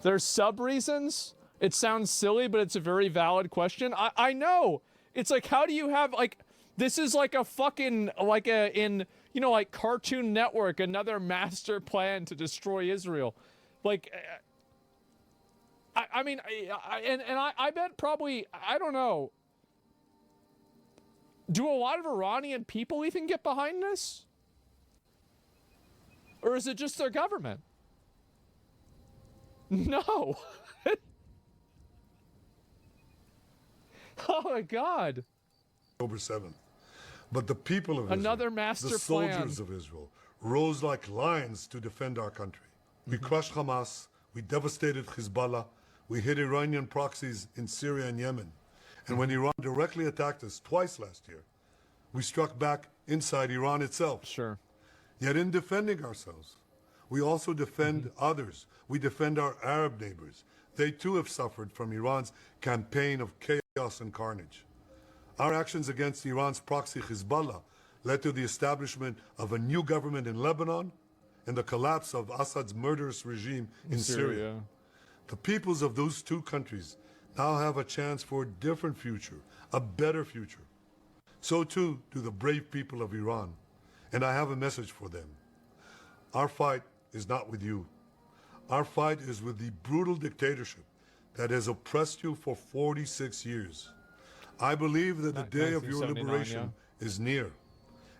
There's sub-reasons? It sounds silly, but it's a very valid question. I know. It's like, how do you have, like, this is like a fucking, like like Cartoon Network, another master plan to destroy Israel. Like, I mean, I bet probably, I don't know. Do a lot of Iranian people even get behind this? Or is it just their government? No. Oh my God. October 7th. But the people of Another Israel, master the soldiers plan. of Israel, rose like lions to defend our country. We crushed Hamas, we devastated Hezbollah, we hit Iranian proxies in Syria and Yemen. And when Iran directly attacked us twice last year, we struck back inside Iran itself. Sure. Yet in defending ourselves, we also defend others. We defend our Arab neighbors. They too have suffered from Iran's campaign of chaos and carnage. Our actions against Iran's proxy Hezbollah led to the establishment of a new government in Lebanon and the collapse of Assad's murderous regime in Syria. The peoples of those two countries now have a chance for a different future, a better future. So too do the brave people of Iran, and I have a message for them. Our fight is not with you. Our fight is with the brutal dictatorship that has oppressed you for 46 years. I believe that the day of your liberation is near.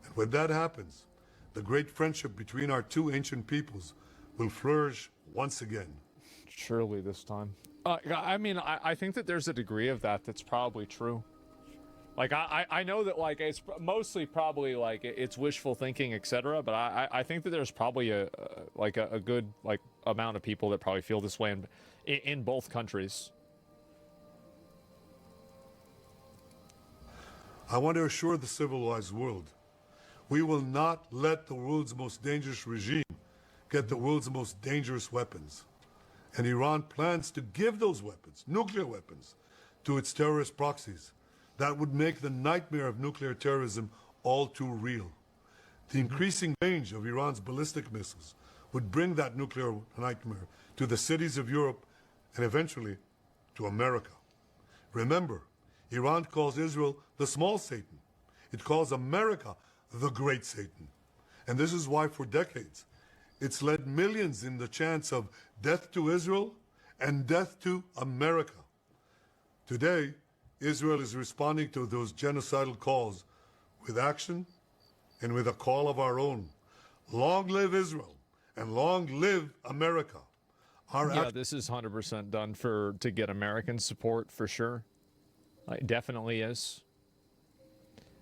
And when that happens, the great friendship between our two ancient peoples will flourish once again. Surely this time. I mean, I think that there's a degree of that that's probably true. Like, I know that, like, it's mostly probably, like, it's wishful thinking, etc. But I think that there's probably a good, like, amount of people that probably feel this way in both countries. I want to assure the civilized world, we will not let the world's most dangerous regime get the world's most dangerous weapons. And Iran plans to give those weapons, nuclear weapons, to its terrorist proxies. That would make the nightmare of nuclear terrorism all too real. The increasing range of Iran's ballistic missiles would bring that nuclear nightmare to the cities of Europe and eventually to America. Remember, Iran calls Israel the small Satan. It calls America the great Satan. And this is why for decades, it's led millions in the chants of death to Israel and death to America. Today, Israel is responding to those genocidal calls with action and with a call of our own. Long live Israel and long live America. This is 100% done to get American support for sure. It definitely is.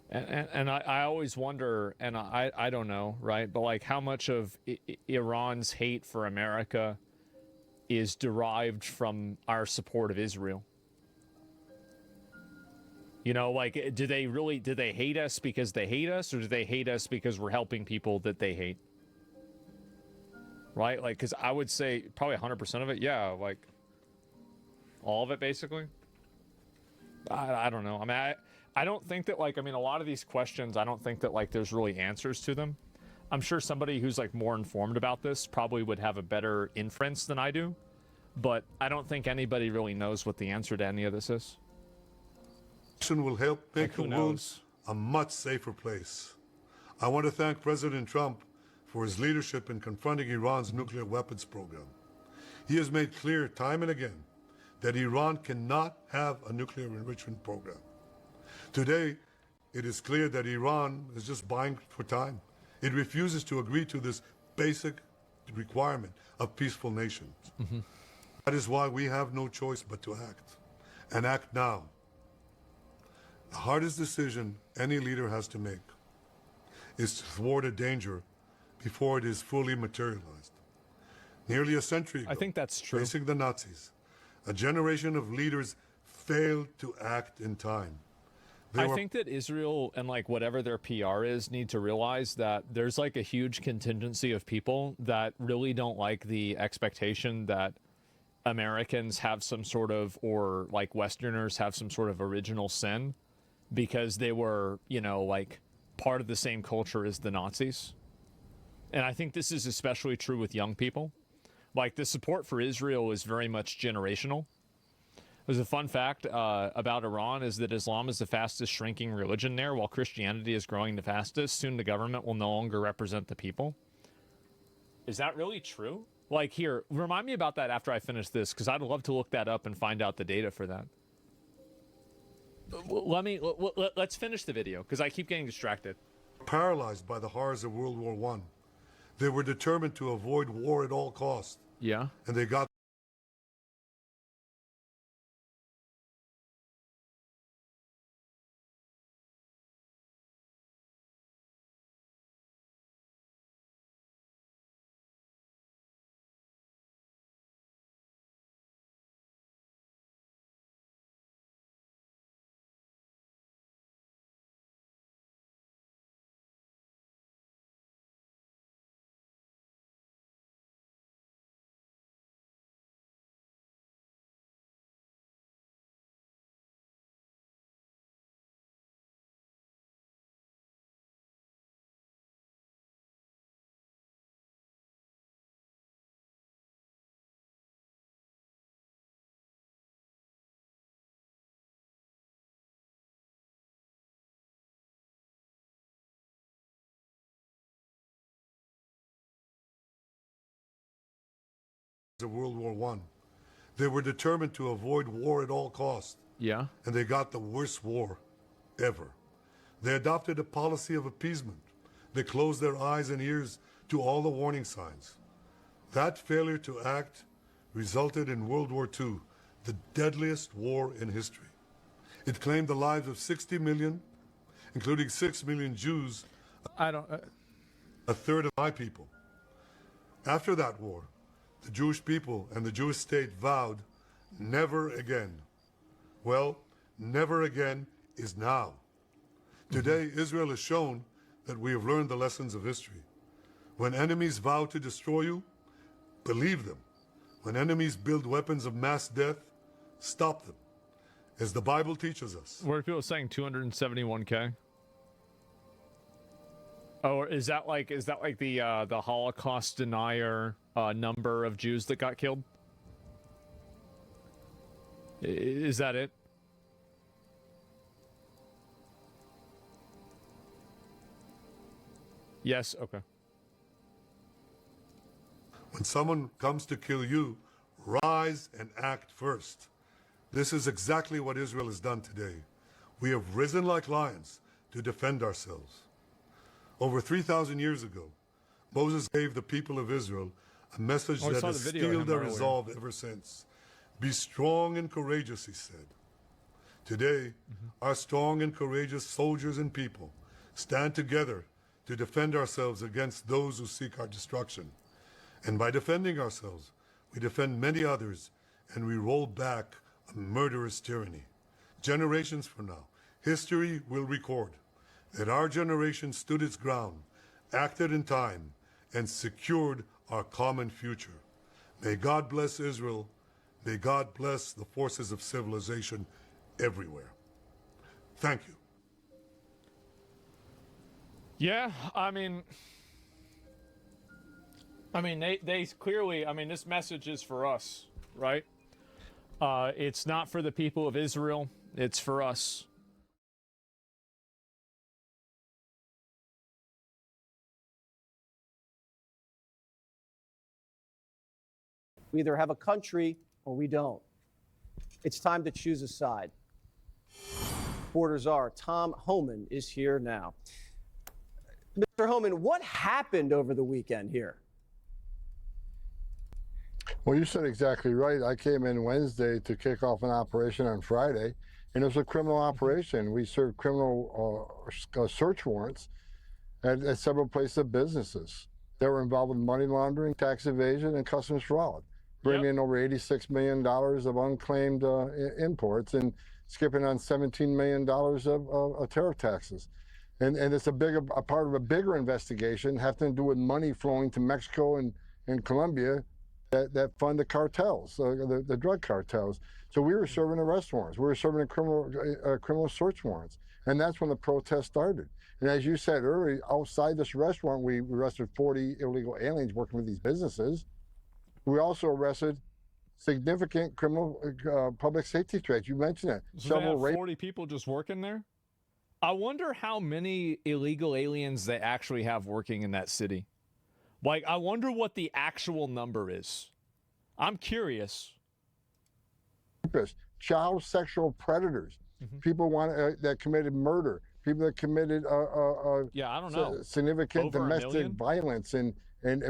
And I always wonder, and I don't know, right? But, like, how much of Iran's hate for America is derived from our support of Israel? You know, like, do they hate us because they hate us, or do they hate us because we're helping people that they hate? Right? Like, because I would say probably 100% of it, yeah, like, All of it, basically. I don't know. I mean, I don't think that, like, I mean, a lot of these questions, I don't think that, like, there's really answers to them. I'm sure somebody who's, like, more informed about this probably would have a better inference than I do. But I don't think anybody really knows what the answer to any of this is. Action will help make the world a much safer place. I want to thank President Trump for his leadership in confronting Iran's nuclear weapons program. He has made clear time and again that Iran cannot have a nuclear enrichment program. Today, it is clear that Iran is just buying for time. It refuses to agree to this basic requirement of peaceful nations. That is why we have no choice but to act, and act now. The hardest decision any leader has to make is to thwart a danger before it is fully materialized. Nearly a century ago, I think that's true. Facing the Nazis, a generation of leaders failed to act in time. I think that Israel and, like, whatever their PR is need to realize that there's, like, a huge contingency of people that really don't like the expectation that Americans have some sort of, or, like, Westerners have some sort of original sin because they were, you know, like, part of the same culture as the Nazis. And I think this is especially true with young people. Like, the support for Israel is very much generational. There's a fun fact about Iran is that Islam is the fastest shrinking religion there, while Christianity is growing the fastest. Soon the government will no longer represent the people. Is that really true? Like, here, remind me about that after I finish this, because I'd love to look that up and find out the data for that. Let's finish the video, because I keep getting distracted. Paralyzed by the horrors of World War I, they were determined to avoid war at all costs. Yeah. And they got of World War I. They were determined to avoid war at all costs. Yeah. And they got the worst war ever. They adopted a policy of appeasement. They closed their eyes and ears to all the warning signs. That failure to act resulted in World War II, the deadliest war in history. It claimed the lives of 60 million, including 6 million Jews, a third of my people. After that war, the Jewish people and the Jewish state vowed never again. Well, never again is now. Today, Israel has shown that we have learned the lessons of history. When enemies vow to destroy you, believe them. When enemies build weapons of mass death, stop them. As the Bible teaches us. Where are people saying 271K? Oh, is that like the Holocaust denier number of Jews that got killed? Is that it? Yes, okay. When someone comes to kill you, rise and act first. This is exactly what Israel has done today. We have risen like lions to defend ourselves. Over 3,000 years ago, Moses gave the people of Israel a message that has steeled their resolve ever since. Be strong and courageous, he said. Today, our strong and courageous soldiers and people stand together to defend ourselves against those who seek our destruction. And by defending ourselves, we defend many others, and we roll back a murderous tyranny. Generations from now, history will record that our generation stood its ground, acted in time, and secured our common future. May God bless Israel, May God bless the forces of civilization everywhere. Thank you. Yeah, I mean, they clearly, this message is for us, right? It's not for the people of Israel. It's for us. We either have a country or we don't. It's time to choose a side. Borders are. Tom Homan is here now. Mr. Homan, what happened over the weekend here? Well, you said exactly right. I came in Wednesday to kick off an operation on Friday, and it was a criminal operation. We served criminal search warrants at several places of businesses that were involved in money laundering, tax evasion, and customs fraud, bringing in over $86 million of unclaimed imports and skipping on $17 million of tariff taxes. And it's a part of a bigger investigation having to do with money flowing to Mexico and Colombia that fund the cartels, the drug cartels. So we were serving arrest warrants. We were serving criminal search warrants. And that's when the protest started. And as you said earlier, outside this arrest warrant, we arrested 40 illegal aliens working with these businesses. We also arrested significant criminal public safety threats. You mentioned it. So they have 40 people just working there? I wonder how many illegal aliens they actually have working in that city. Like, I wonder what the actual number is. I'm curious. Child sexual predators, people that committed murder, people that committed yeah, I don't know, significant domestic violence, and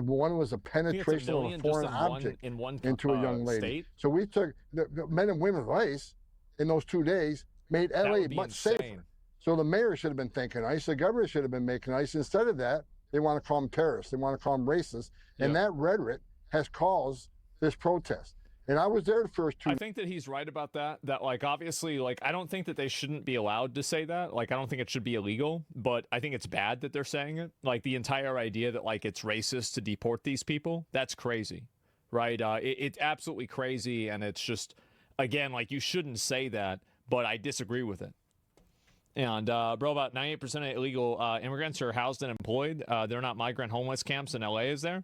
one was a penetration of a foreign object into a young lady. State? So we took the men and women's rights in those 2 days, made LA much safer. So the mayor should have been thinking ice, the governor should have been making ice. Instead of that, they want to call them terrorists, they want to call them racist, and that rhetoric has caused this protest. And I was there the first 2 I think that he's right about that. That, like, obviously, like, I don't think that they shouldn't be allowed to say that. Like, I don't think it should be illegal, but I think it's bad that they're saying it. Like, the entire idea that, like, it's racist to deport these people, that's crazy, right? It's absolutely crazy, and it's just, again, like, you shouldn't say that, but I disagree with it. And, bro, about 98% of illegal immigrants are housed and employed. They're not migrant homeless camps in LA, is there?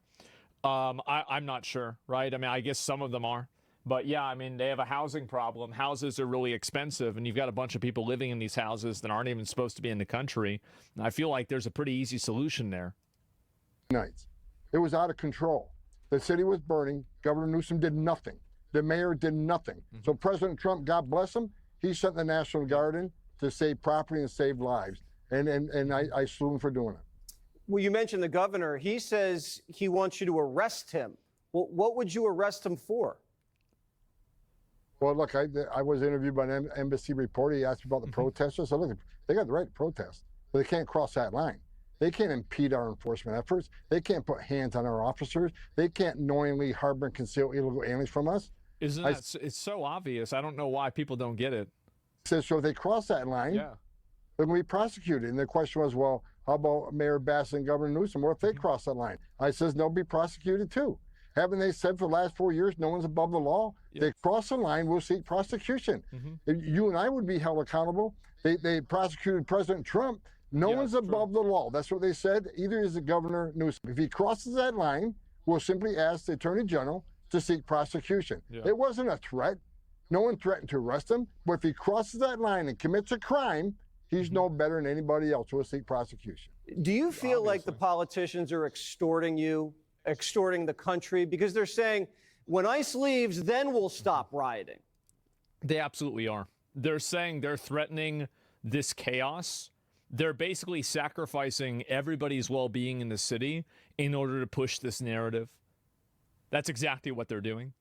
I'm not sure, right? I mean, I guess some of them are. But, yeah, I mean, they have a housing problem. Houses are really expensive, and you've got a bunch of people living in these houses that aren't even supposed to be in the country. And I feel like there's a pretty easy solution there. Nights. It was out of control. The city was burning. Governor Newsom did nothing. The mayor did nothing. So President Trump, God bless him, he sent the National Guard in to save property and save lives. And I salute him for doing it. Well, you mentioned the governor. He says he wants you to arrest him. Well, what would you arrest him for? Well, look, I was interviewed by an embassy reporter. He asked me about the protesters. So look, they got the right to protest, but they can't cross that line. They can't impede our enforcement efforts. They can't put hands on our officers. They can't knowingly harbor and conceal illegal aliens from us. Isn't that, it's so obvious. I don't know why people don't get it. So if they cross that line, they're going to be prosecuted. And the question was, well, how about Mayor Bass and Governor Newsom? What if they cross that line? I says they'll be prosecuted too. Haven't they said for the last 4 years no one's above the law? They cross the line, we'll seek prosecution. You and I would be held accountable. They prosecuted President Trump. No one's above the law. That's what they said. Either is the Governor Newsom. If he crosses that line, we'll simply ask the Attorney General to seek prosecution. It wasn't a threat. No one threatened to arrest him. But if he crosses that line and commits a crime, he's no better than anybody else. We'll seek prosecution. Do you feel like the politicians are extorting you, extorting the country? Because they're saying, when ICE leaves, then we'll stop rioting. They absolutely are. They're saying they're threatening this chaos. They're basically sacrificing everybody's well-being in the city in order to push this narrative. That's exactly what they're doing.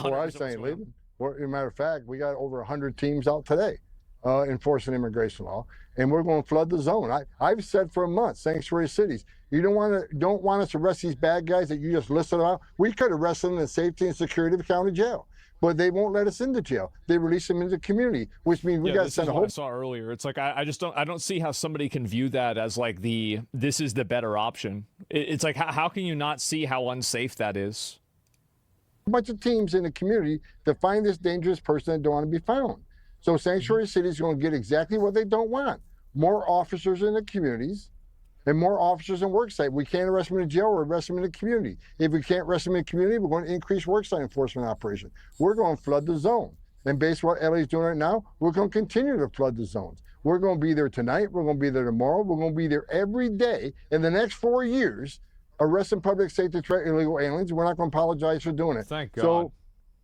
Well, I was saying, leaving. Well, as a matter of fact, we got over 100 teams out today enforcing immigration law, and we're going to flood the zone. I've said for a month, sanctuary cities, you don't want us to arrest these bad guys that you just listed out. We could arrest them in the safety and security of the county jail, but they won't let us into jail. They release them into the community, which means we got to send a whole. I saw earlier. It's like I don't see how somebody can view that as like this is the better option. It's like how can you not see how unsafe that is? a bunch of teams in the community to find this dangerous person that don't want to be found. So sanctuary cities is going to get exactly what they don't want. More officers in the communities and more officers in worksite. We can't arrest them in jail or arrest them in the community. If we can't arrest them in the community, we're going to increase worksite enforcement operation. We're going to flood the zone. And based on what LA is doing right now, we're going to continue to flood the zones. We're going to be there tonight. We're going to be there tomorrow. We're going to be there every day in the next 4 years, arresting public safety threat illegal aliens. We're not going to apologize for doing it. Thank God. So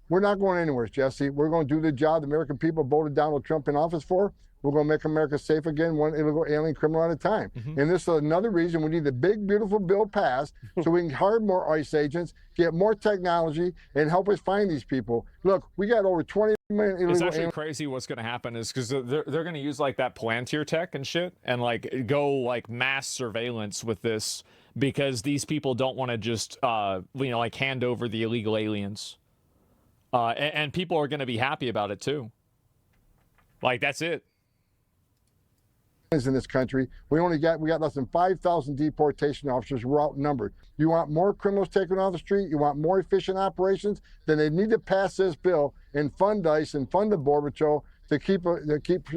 we're not going anywhere, Jesse. We're going to do the job the American people voted Donald Trump in office for. We're going to make America safe again, one illegal alien criminal at a time. And this is another reason we need the big, beautiful bill passed so we can hire more ICE agents, get more technology, and help us find these people. Look, we got over 20 million illegal It's actually aliens. crazy what's going to happen is because they're going to use like that Palantir tech and shit and like go like mass surveillance with this because these people don't want to just, like hand over the illegal aliens. And people are going to be happy about it too. Like, that's it. In this country, we got less than 5,000 deportation officers. We're outnumbered. You want more criminals taken off the street? You want more efficient operations? Then they need to pass this bill and fund ICE and fund the Border Patrol to keep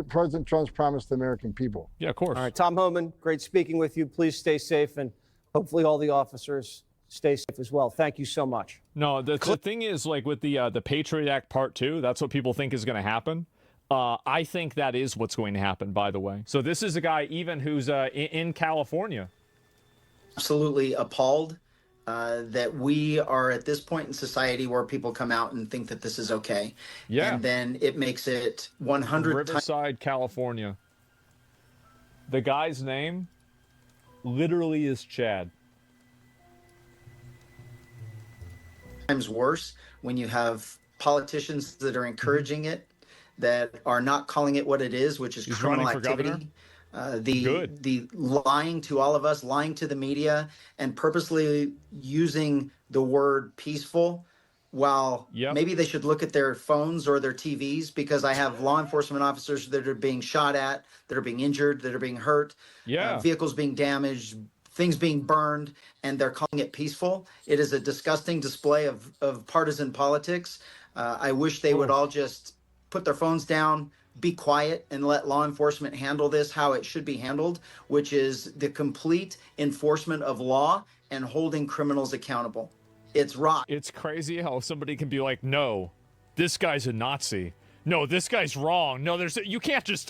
President Trump's promise to the American people. Yeah, of course. All right, Tom Homan, great speaking with you. Please stay safe, and hopefully all the officers stay safe as well. Thank you so much. No, the thing is, like with the Patriot Act Part 2, that's what people think is going to happen. I think that is what's going to happen, by the way. So this is a guy even who's in California. Absolutely appalled that we are at this point in society where people come out and think that this is okay. Yeah. And then it makes it 100 Riverside, California. The guy's name literally is Chad. times worse when you have politicians that are encouraging it, that are not calling it what it is, which is criminal activity. The lying to all of us, lying to the media, and purposely using the word peaceful, while maybe they should look at their phones or their TVs, because I have law enforcement officers that are being shot at, that are being injured, that are being hurt, vehicles being damaged, things being burned, and they're calling it peaceful. It is a disgusting display of partisan politics. I wish they would all just put their phones down, be quiet, and let law enforcement handle this how it should be handled, which is the complete enforcement of law and holding criminals accountable. It's rotten. It's crazy how somebody can be like, no, this guy's a Nazi. No, this guy's wrong. No, you can't just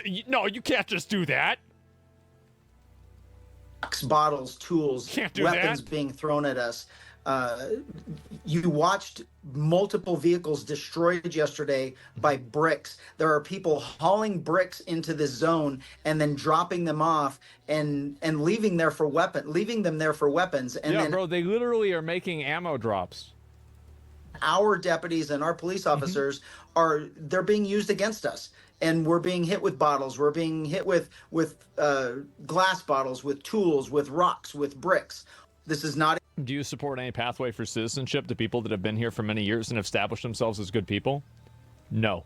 do that. Bottles, tools, weapons being thrown at us. You watched multiple vehicles destroyed yesterday by bricks. There are people hauling bricks into this zone and then dropping them off and leaving them there for weapons. And then, bro, they literally are making ammo drops. Our deputies and our police officers they're being used against us. And we're being hit with bottles. We're being hit with glass bottles, with tools, with rocks, with bricks. This is not. Do you support any pathway for citizenship to people that have been here for many years and have established themselves as good people? No.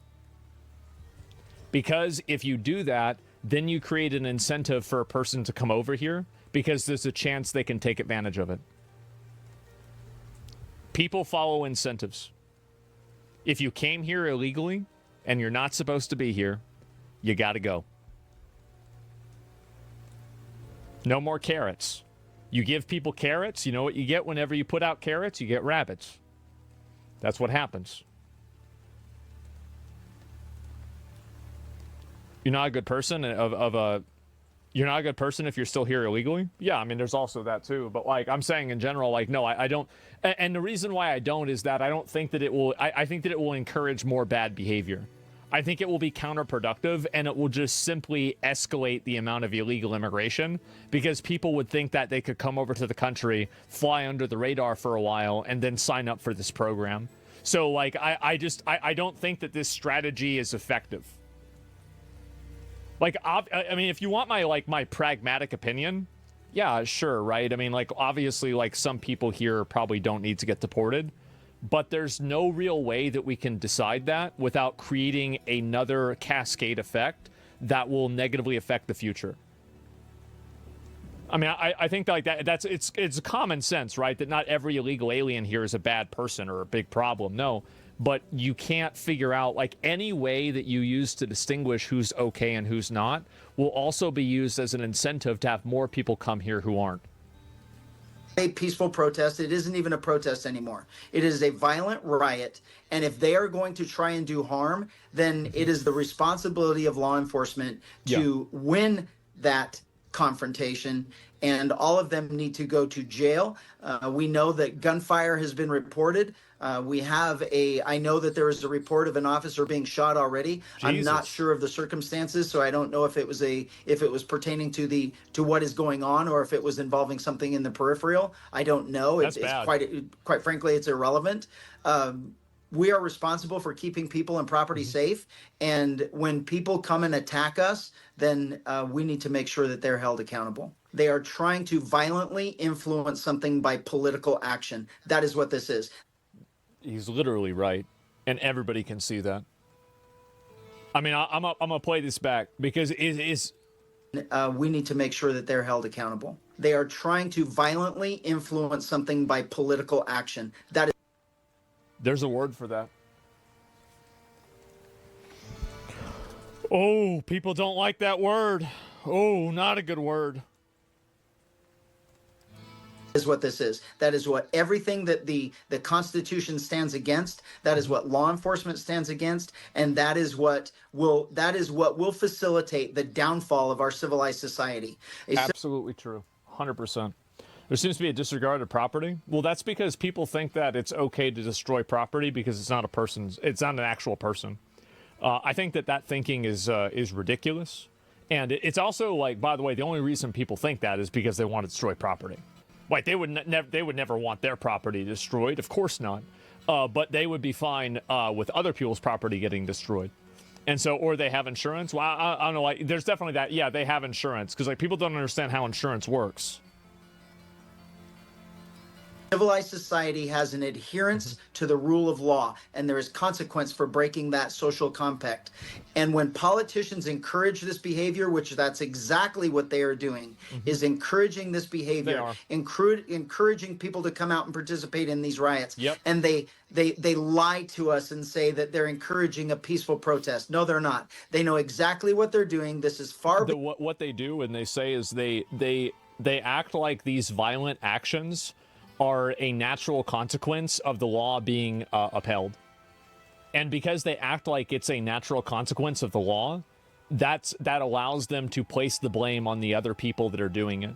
Because if you do that, then you create an incentive for a person to come over here because there's a chance they can take advantage of it. People follow incentives. If you came here illegally and you're not supposed to be here, you got to go. No more carrots. You give people carrots, you know what you get whenever you put out carrots? You get rabbits. That's what happens. You're not a good person you're not a good person if you're still here illegally? Yeah, I mean, there's also that too. But like, I'm saying in general, like, no, I don't. And the reason why I don't is that I don't think that it will, I think that it will encourage more bad behavior. I think it will be counterproductive, and it will just simply escalate the amount of illegal immigration, because people would think that they could come over to the country, fly under the radar for a while, and then sign up for this program. So, like, I don't think that this strategy is effective. Like, I mean, if you want my pragmatic opinion, yeah, sure, right? I mean, like, obviously, like, some people here probably don't need to get deported. But there's no real way that we can decide that without creating another cascade effect that will negatively affect the future. I mean, I think like it's common sense, right? That not every illegal alien here is a bad person or a big problem. No, but you can't figure out like any way that you use to distinguish who's okay and who's not will also be used as an incentive to have more people come here who aren't. A peaceful protest. It isn't even a protest anymore. It is a violent riot. And if they are going to try and do harm, then it is the responsibility of law enforcement to win that confrontation, and all of them need to go to jail. We know that gunfire has been reported. I know that there is a report of an officer being shot already. Jesus. I'm not sure of the circumstances, so I don't know if it was pertaining to what is going on or if it was involving something in the peripheral. I don't know. That's It's bad. quite frankly, it's irrelevant. We are responsible for keeping people and property safe. And when people come and attack us, then we need to make sure that they're held accountable. They are trying to violently influence something by political action. That is what this is. He's literally right, and everybody can see that. I mean, I'm gonna play this back because it is. We need to make sure that they're held accountable. They are trying to violently influence something by political action. That is. There's a word for that. Oh, people don't like that word. Oh, not a good word. Is what this is. That is what everything that the Constitution stands against. That is what law enforcement stands against, and that is what will facilitate the downfall of our civilized society. Absolutely true. 100%. There seems to be a disregard of property. Well, that's because people think that it's okay to destroy property because it's not an actual person. I think that thinking is ridiculous. And it's also like, by the way, the only reason people think that is because they want to destroy property. Like they would never want their property destroyed. Of course not. But they would be fine with other people's property getting destroyed. And so, or they have insurance. Well, I don't know. Like, there's definitely that. Yeah, they have insurance because like people don't understand how insurance works. Civilized society has an adherence to the rule of law, and there is consequence for breaking that social compact. And when politicians encourage this behavior, which that's exactly what they are doing, is encouraging this behavior, encouraging people to come out and participate in these riots. And they lie to us and say that they're encouraging a peaceful protest. No, they're not. They know exactly what they're doing. This is what they do, and they say is they act like these violent actions are a natural consequence of the law being upheld. And because they act like it's a natural consequence of the law, that allows them to place the blame on the other people that are doing it.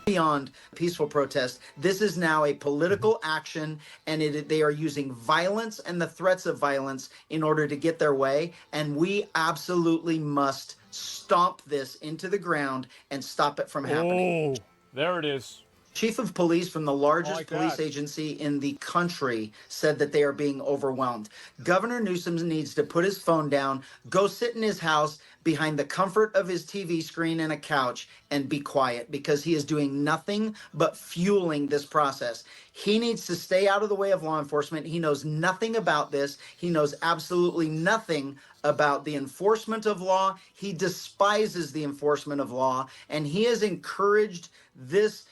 Beyond peaceful protest, this is now a political action, and they are using violence and the threats of violence in order to get their way, and we absolutely must stomp this into the ground and stop it from happening. Oh, there it is. Chief of police from the largest police agency in the country said that they are being overwhelmed. Governor Newsom needs to put his phone down, go sit in his house behind the comfort of his TV screen and a couch and be quiet, because he is doing nothing but fueling this process. He needs to stay out of the way of law enforcement. He knows nothing about this. He knows absolutely nothing about the enforcement of law. He despises the enforcement of law, and he has encouraged this.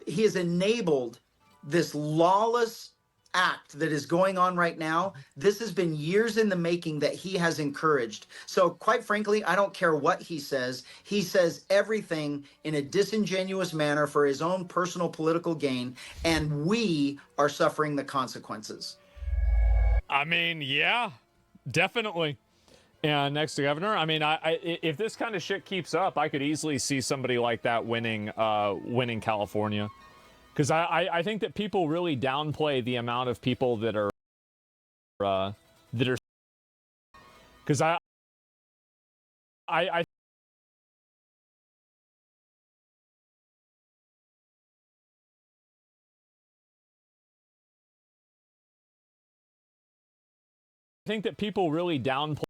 He has enabled this lawless act that is going on right now. This has been years in the making that he has encouraged. So quite frankly, I don't care what he says. He says everything in a disingenuous manner for his own personal political gain, and we are suffering the consequences. I mean, yeah, definitely. And next to governor, I mean, if this kind of shit keeps up, I could easily see somebody like that winning California, because I think that people really downplay the amount of people that are because I think that people really downplay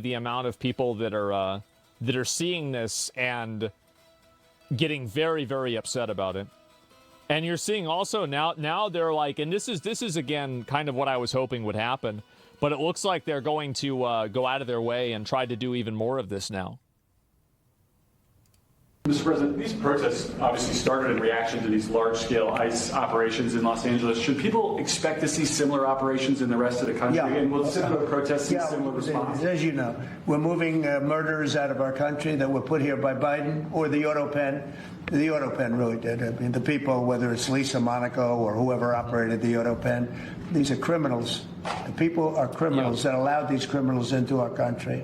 the amount of people that are seeing this and getting very, very upset about it. And you're seeing also now they're like, and this is again kind of what I was hoping would happen, but it looks like they're going to go out of their way and try to do even more of this now. Mr. President, these protests obviously started in reaction to these large-scale ICE operations in Los Angeles. Should people expect to see similar operations in the rest of the country? Yeah. And will similar protests see similar response? As you know, we're moving murderers out of our country that were put here by Biden or the auto pen. The auto pen really did. I mean, the people, whether it's Lisa Monaco or whoever operated the auto pen, these are criminals. The people are criminals that allowed these criminals into our country.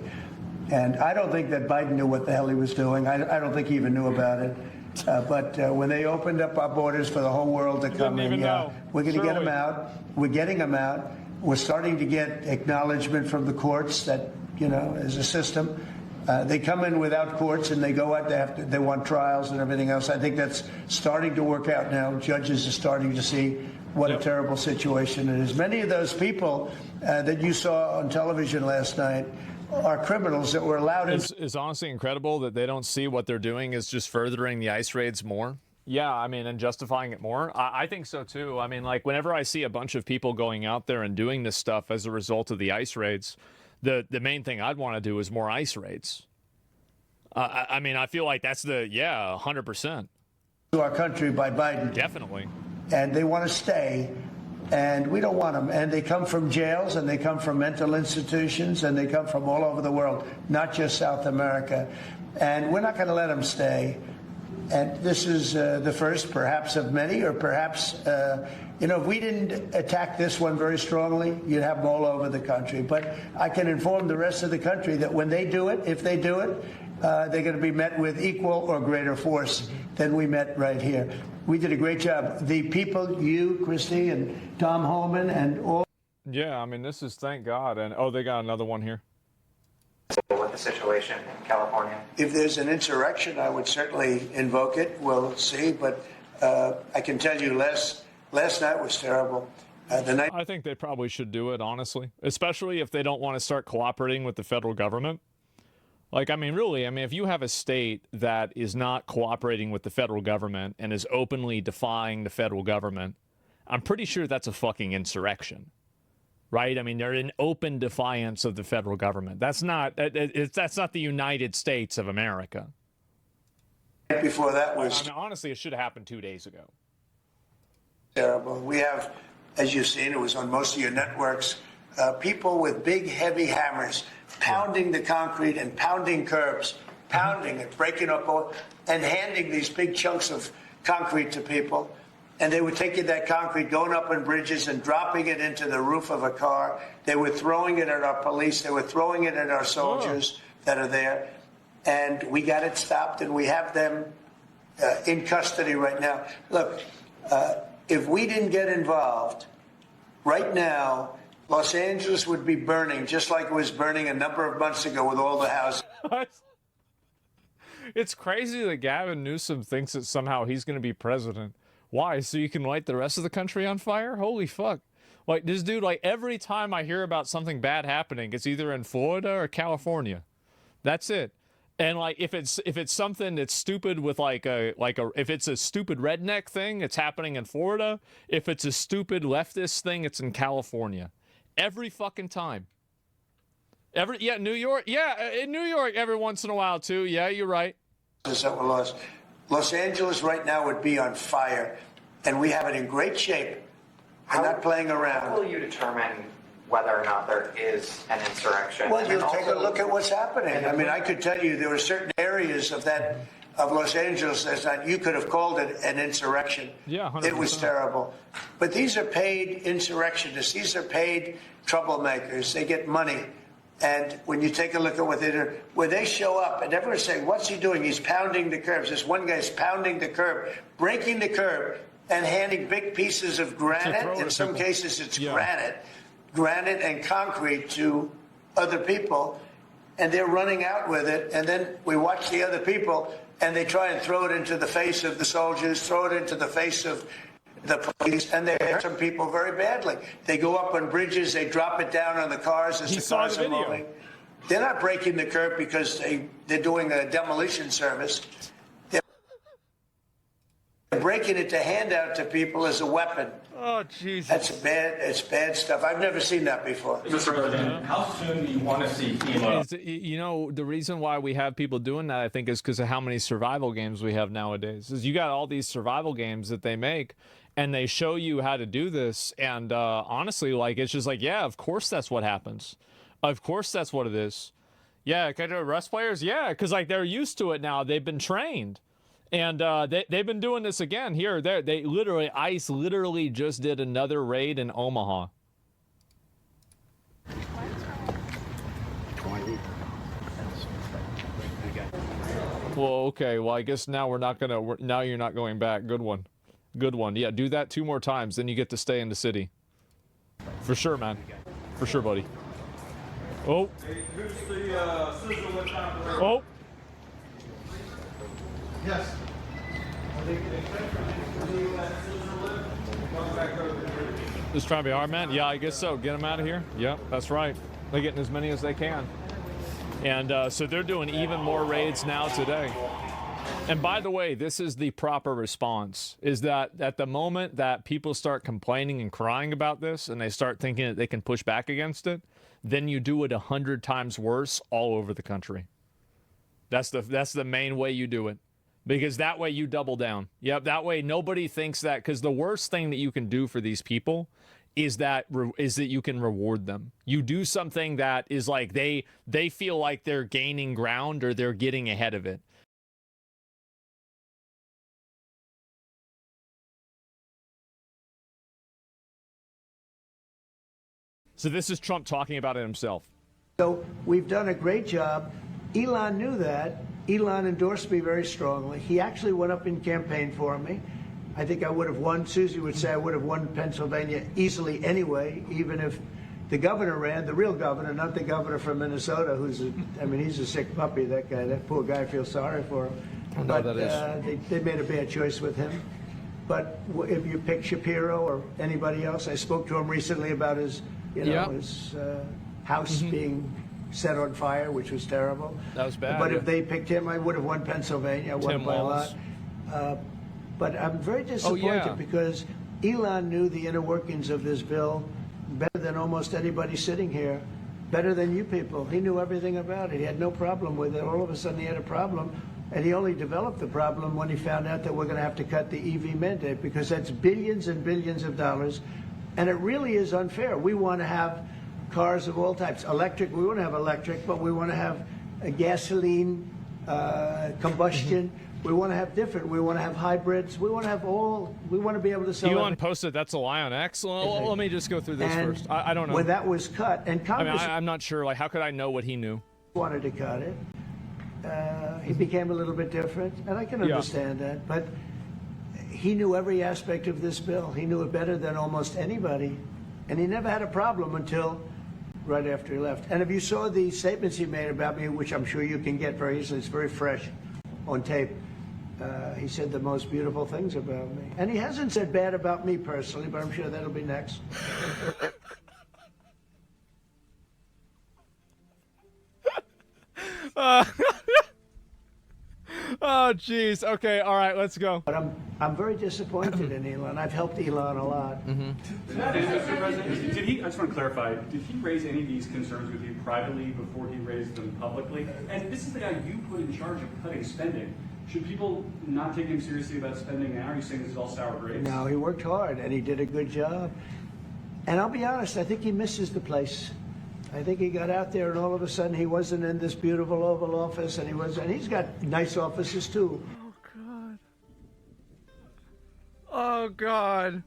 And I don't think that Biden knew what the hell he was doing. I don't think he even knew about it. But when they opened up our borders for the whole world to come in, we're going to get them out. We're getting them out. We're starting to get acknowledgement from the courts that, you know, as a system. They come in without courts and they go out. They want trials and everything else. I think that's starting to work out now. Judges are starting to see what a terrible situation it is. Many of those people that you saw on television last night are criminals that were allowed in. It's honestly incredible that they don't see what they're doing is just furthering the ICE raids more. Yeah, I mean, and justifying it more. I think so, too. I mean, like, whenever I see a bunch of people going out there and doing this stuff as a result of the ICE raids, the main thing I'd want to do is more ICE raids. I mean, I feel like that's 100%. To our country by Biden. Definitely. And they want to stay. And we don't want them. And they come from jails, and they come from mental institutions, and they come from all over the world, not just South America. And we're not going to let them stay. And this is the first, perhaps, of many, or perhaps, you know, if we didn't attack this one very strongly, you'd have them all over the country. But I can inform the rest of the country that when they do it, if they do it, they're going to be met with equal or greater force than we met right here. We did a great job. The people, you, Christy, and Tom Holman, and all. Yeah, I mean, this is, thank God. And, oh, they got another one here. With the situation in California? If there's an insurrection, I would certainly invoke it. We'll see. But I can tell you last night was terrible. I think they probably should do it, honestly, especially if they don't want to start cooperating with the federal government. Like, I mean, really, I mean, if you have a state that is not cooperating with the federal government and is openly defying the federal government, I'm pretty sure that's a fucking insurrection, right? I mean, they're in open defiance of the federal government. That's not the United States of America. Before that was... I mean, honestly, it should have happened 2 days ago. Terrible. We have, as you've seen, it was on most of your networks, people with big, heavy hammers pounding the concrete and pounding curbs, pounding it, breaking up, and handing these big chunks of concrete to people. And they were taking that concrete, going up on bridges and dropping it into the roof of a car. They were throwing it at our police. They were throwing it at our soldiers that are there. And we got it stopped, and we have them in custody right now. Look, if we didn't get involved, right now, Los Angeles would be burning, just like it was burning a number of months ago with all the houses. It's crazy that Gavin Newsom thinks that somehow he's going to be president. Why? So you can light the rest of the country on fire? Holy fuck. Like, this dude, like, every time I hear about something bad happening, it's either in Florida or California. That's it. And, like, if it's something that's stupid with, if it's a stupid redneck thing, it's happening in Florida. If it's a stupid leftist thing, it's in California. Every fucking time. New York. Yeah, in New York every once in a while, too. Yeah, you're right. That were lost. Los Angeles right now would be on fire, and we have it in great shape. We're not playing around. How will you determine whether or not there is an insurrection? Well, you'll take a look at what's happening. I mean, I could tell you there were certain areas of Los Angeles that you could have called it an insurrection. Yeah, 100%. It was terrible. But these are paid insurrectionists. These are paid troublemakers. They get money. And when you take a look at what they do, where they show up and everyone's saying, what's he doing? He's pounding the curbs. This one guy's pounding the curb, breaking the curb, and handing big pieces of granite. In some cases, it's granite and concrete to other people. And they're running out with it. And then we watch the other people, and they try and throw it into the face of the soldiers, throw it into the face of the police, and they hurt some people very badly. They go up on bridges, they drop it down on the cars as the cars are moving. They're not breaking the curb because they're doing a demolition service. breaking it to hand out to people as a weapon. Oh, Jesus. That's bad. It's bad stuff. I've never seen that before. Mr. President, how soon do you want to see FEMA? You know, the reason why we have people doing that, I think, is because of how many survival games we have nowadays. Is you got all these survival games that they make, and they show you how to do this. And honestly, like, it's just like, yeah, of course that's what happens. Of course that's what it is. Yeah, can I do Rust players? Yeah, because, like, they're used to it now. They've been trained. And they've been doing this again here or there. ICE literally just did another raid in Omaha. Well, okay. Well, I guess now now you're not going back. Good one. Good one. Yeah, do that 2 more times. Then you get to stay in the city. For sure, man. For sure, buddy. Oh. Hey, who's the sizzle lip operator? Oh. Yes. Just trying to be hard, man. Yeah, I guess so. Get them out of here. Yep, that's right. They're getting as many as they can. And so they're doing even more raids now today. And by the way, this is the proper response, is that at the moment that people start complaining and crying about this and they start thinking that they can push back against it, then you do it 100 times worse all over the country. That's the main way you do it. Because that way you double down. Yep, that way nobody thinks that, because the worst thing that you can do for these people is that you can reward them. You do something that is like they feel like they're gaining ground or they're getting ahead of it. So this is Trump talking about it himself. So we've done a great job. Elon knew that. Elon endorsed me very strongly. He actually went up and campaigned for me. I think I would have won. Susie would say I would have won Pennsylvania easily anyway, even if the governor ran, the real governor, not the governor from Minnesota, he's a sick puppy, that guy. That poor guy, I feel sorry for him. But they made a bad choice with him. But if you pick Shapiro or anybody else, I spoke to him recently about his, his house being set on fire, which was terrible. That was bad. But if they picked him, I would have won Pennsylvania. I won by a lot. But I'm very disappointed because Elon knew the inner workings of this bill better than almost anybody sitting here, better than you people. He knew everything about it. He had no problem with it. All of a sudden he had a problem, and he only developed the problem when he found out that we're going to have to cut the EV mandate, because that's billions and billions of dollars, and it really is unfair. We want to have cars of all types. Electric, we want to have electric, but we want to have a gasoline, combustion. We want to have different. We want to have hybrids. We want to have all. We want to be able to sell. Elon posted that's a lie on X. Well, let me just go through this first. I don't know. When that was cut, and Congress, I'm not sure. Like, how could I know what he knew? Wanted to cut it. He became a little bit different, and I can understand that. But he knew every aspect of this bill. He knew it better than almost anybody, and he never had a problem until right after he left. And if you saw the statements he made about me, which I'm sure you can get very easily, it's very fresh on tape. He said the most beautiful things about me. And he hasn't said bad about me personally, but I'm sure that'll be next. Oh, jeez. Okay, all right, let's go. But I'm very disappointed in Elon. I've helped Elon a lot. Mr. President, did he? I just want to clarify. Did he raise any of these concerns with you privately before he raised them publicly? And this is the guy you put in charge of cutting spending. Should people not take him seriously about spending now? Are you saying this is all sour grapes? No, he worked hard and he did a good job. And I'll be honest, I think he misses the place. I think he got out there and all of a sudden he wasn't in this beautiful Oval Office, and he's got nice offices too. Oh, God.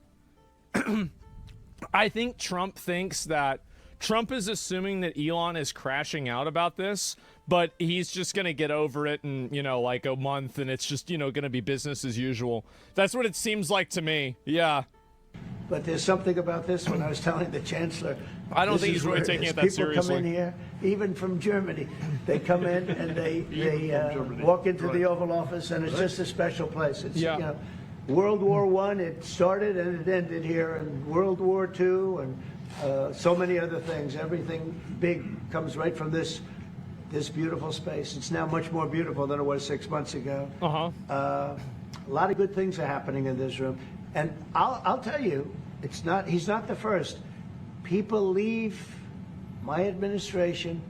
I think Trump thinks that Trump is assuming that Elon is crashing out about this, but he's just going to get over it in, like a month, and it's just, going to be business as usual. That's what it seems like to me. Yeah. But there's something about this when I was telling the chancellor. I don't think he's really taking it that seriously. People come in here, even from Germany. They come in and they walk into the Oval Office, and it's just a special place. It's, World War I, it started and it ended here, and World War II, and so many other things. Everything big comes right from this beautiful space. It's now much more beautiful than it was 6 months ago. A lot of good things are happening in this room. And I'll tell you, he's not the first. People leave my administration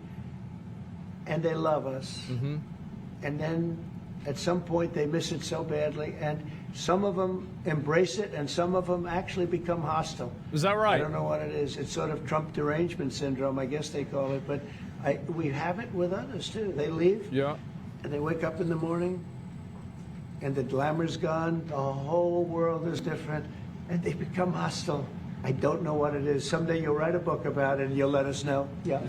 and they love us. And then at some point they miss it so badly. And some of them embrace it and some of them actually become hostile. Is that right? I don't know what it is. It's sort of Trump derangement syndrome, I guess they call it. But we have it with others too. They leave. Yeah. And they wake up in the morning and the glamour's gone, the whole world is different, and they become hostile. I don't know what it is. Someday you'll write a book about it and you'll let us know. Yeah.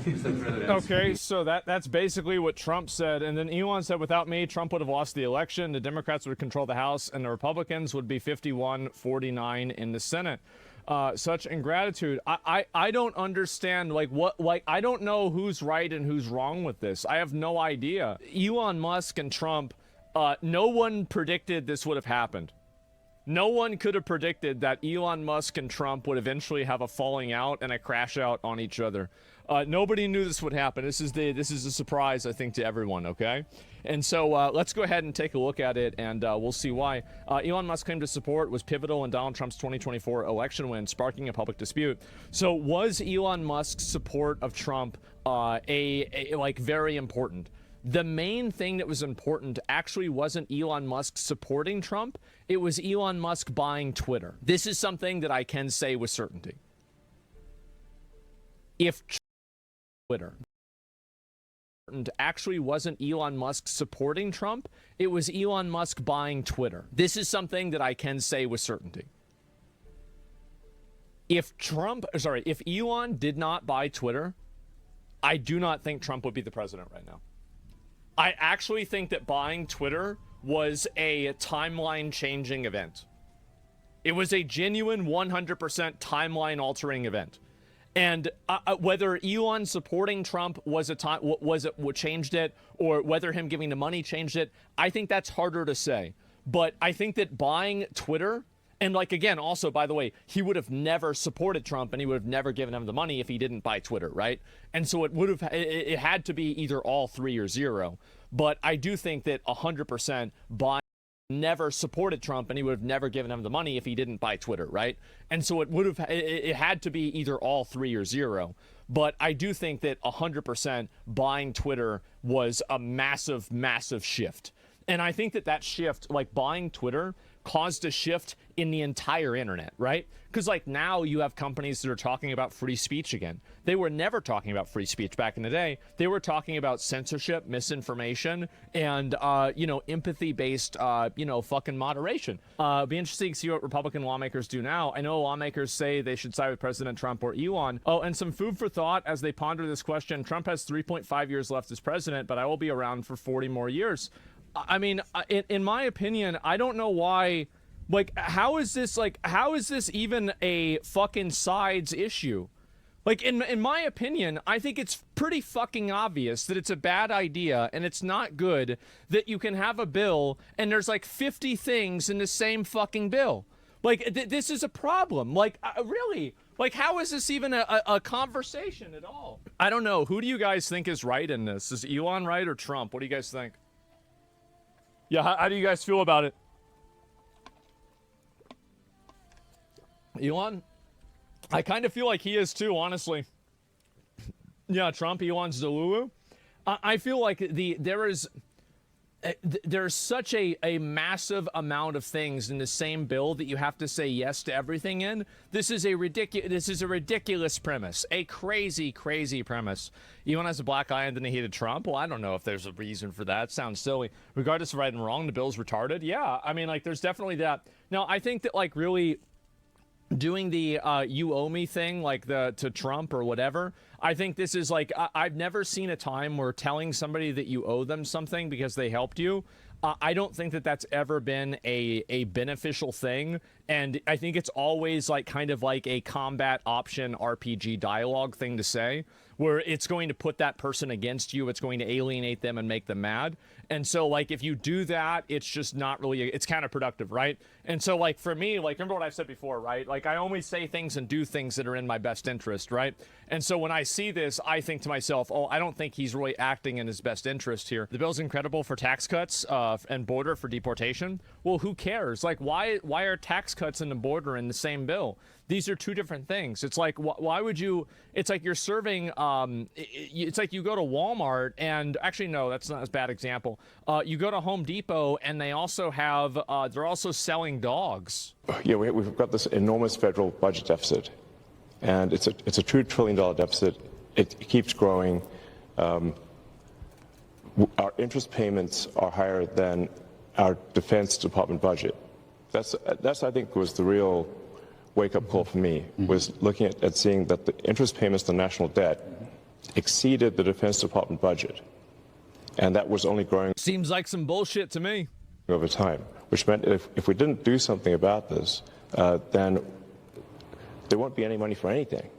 Okay, so that's basically what Trump said. And then Elon said, without me, Trump would have lost the election, the Democrats would control the House, and the Republicans would be 51-49 in the Senate. Such ingratitude. I don't understand, I don't know who's right and who's wrong with this. I have no idea. Elon Musk and Trump, no one predicted this would have happened. No one could have predicted that Elon Musk and Trump would eventually have a falling out and a crash out on each other. Nobody knew this would happen. This is a surprise, I think, to everyone, okay? And so let's go ahead and take a look at it, and we'll see why. Elon Musk's claim to support was pivotal in Donald Trump's 2024 election win, sparking a public dispute. So was Elon Musk's support of Trump very important? The main thing that was important actually wasn't Elon Musk supporting Trump. It was Elon Musk buying Twitter. This is something that I can say with certainty. If Twitter actually wasn't Elon Musk supporting Trump, it was Elon Musk buying Twitter. This is something that I can say with certainty. If Elon did not buy Twitter, I do not think Trump would be the president right now. I actually think that buying Twitter was a timeline-changing event. It was a genuine 100% timeline-altering event. And whether Elon supporting Trump what changed it, or whether him giving the money changed it, I think that's harder to say. But I think that buying Twitter, and again, also, by the way, he would have never supported Trump and he would have never given him the money if he didn't buy Twitter, right? And so it had to be either all three or zero. But I do think that 100% buying never supported Trump and he would have never given him the money if he didn't buy Twitter, right? And so it had to be either all three or zero. But I do think that 100% buying Twitter was a massive, massive shift. And I think that shift, buying Twitter, caused a shift in the entire internet, right? Because now you have companies that are talking about free speech again. They were never talking about free speech back in the day. They were talking about censorship, misinformation, and empathy-based fucking moderation. Be interesting to see what Republican lawmakers do now. I know lawmakers say they should side with President Trump or Elon. Oh, and some food for thought as they ponder this question. Trump has 3.5 years left as president, but I will be around for 40 more years. I mean, in my opinion, I don't know why, how is this even a fucking sides issue? In my opinion, I think it's pretty fucking obvious that it's a bad idea and it's not good that you can have a bill and there's 50 things in the same fucking bill. This is a problem. Really? How is this even a conversation at all? I don't know. Who do you guys think is right in this? Is Elon right or Trump? What do you guys think? Yeah, how do you guys feel about it? Elon? I kind of feel like he is too, honestly. Yeah, Trump, Elon's Delulu. I feel like there's such a massive amount of things in the same bill that you have to say yes to everything in. This is a ridiculous premise, a crazy premise. Elon has a black eye and then he hated Trump. Well, I don't know if there's a reason for that. It sounds silly. Regardless of right and wrong, the bill's retarded. Yeah, I mean, there's definitely that. Now, I think that really doing the you owe me thing to Trump or whatever, I think this is I've never seen a time where telling somebody that you owe them something because they helped you, I don't think that that's ever been a beneficial thing. And I think it's always kind of a combat option RPG dialogue thing to say, where it's going to put that person against you. It's going to alienate them and make them mad. And so, like, if you do that, it's just not really, it's counterproductive, right? And so, like, for me, like, remember what I've said before, right? Like, I only say things and do things that are in my best interest, right? And so when I see this, I think to myself, oh, I don't think he's really acting in his best interest here. The bill's incredible for tax cuts and border for deportation. Well, who cares? Like, why are tax cuts and the border in the same bill? These are two different things. It's like, why would you, it's like you're serving, it's like you go to Walmart and, actually, no, that's not a bad example. You go to Home Depot and they also have, they're also selling dogs. Yeah, we've got this enormous federal budget deficit, and it's a $2 trillion deficit. It keeps growing. Our interest payments are higher than our Defense Department budget. That's I think was the real wake-up call for me, was looking at seeing that the interest payments to national debt exceeded the Defense Department budget, and that was only growing. Seems like some bullshit to me. Over time, which meant if we didn't do something about this, then there won't be any money for anything.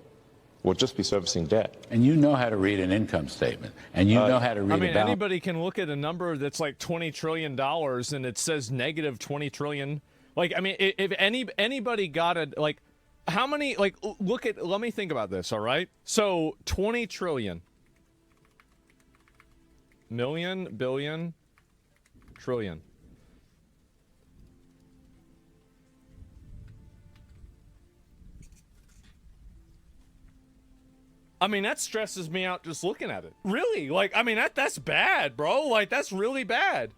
We'll just be servicing debt. And you know how to read an income statement, and you know how to read. I mean, anybody can look at a number that's like $20 trillion and it says negative 20 trillion. Like, I mean, if anybody got a, like, how many, like, look at, let me think about this, all right? So 20 trillion. Million, billion, trillion. I mean, that stresses me out just looking at it. Really? Like, I mean, that's bad, bro. Like, that's really bad.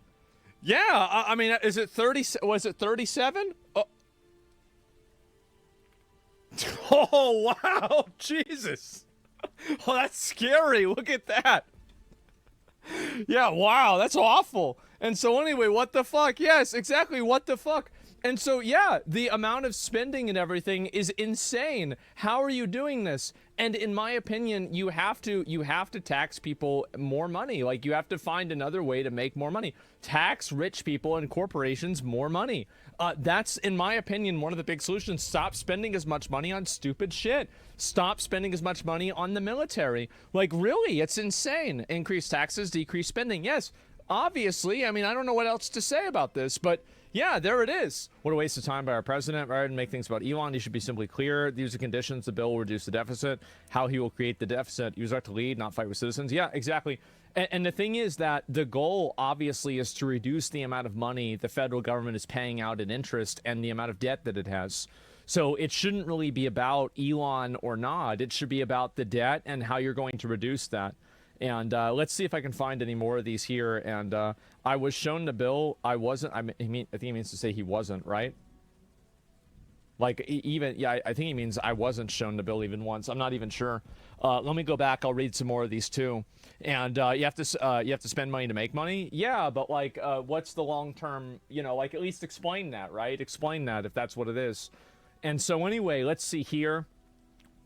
Yeah, I mean, is it 30? Was it 37? Oh. Oh, wow. Jesus. Oh, that's scary. Look at that. Yeah, wow. That's awful. And so anyway, what the fuck? Yes, exactly. What the fuck? And so, yeah, the amount of spending and everything is insane. How are you doing this? And in my opinion, you have to tax people more money. Like, you have to find another way to make more money. Tax rich people and corporations more money. That's, in my opinion, one of the big solutions. Stop spending as much money on stupid shit. Stop spending as much money on the military. Like, really, it's insane. Increase taxes, decrease spending. Yes, obviously. I mean, I don't know what else to say about this, but yeah, there it is. What a waste of time by our president. Rather than make things about Elon, he should be simply clear. These are conditions. The bill will reduce the deficit. How he will create the deficit. Use that to lead, not fight with citizens. Yeah, exactly. And the thing is that the goal, obviously, is to reduce the amount of money the federal government is paying out in interest and the amount of debt that it has. So it shouldn't really be about Elon or not. It should be about the debt and how you're going to reduce that. And let's see if I can find any more of these here. And I was shown the bill. I wasn't. I think he means to say he wasn't, right? Like, even, yeah, I think he means I wasn't shown the bill even once. I'm not even sure. Let me go back. I'll read some more of these too. And you have to spend money to make money. Yeah, but like, what's the long term? You know, like, at least explain that, right? Explain that if that's what it is. And so anyway, let's see here.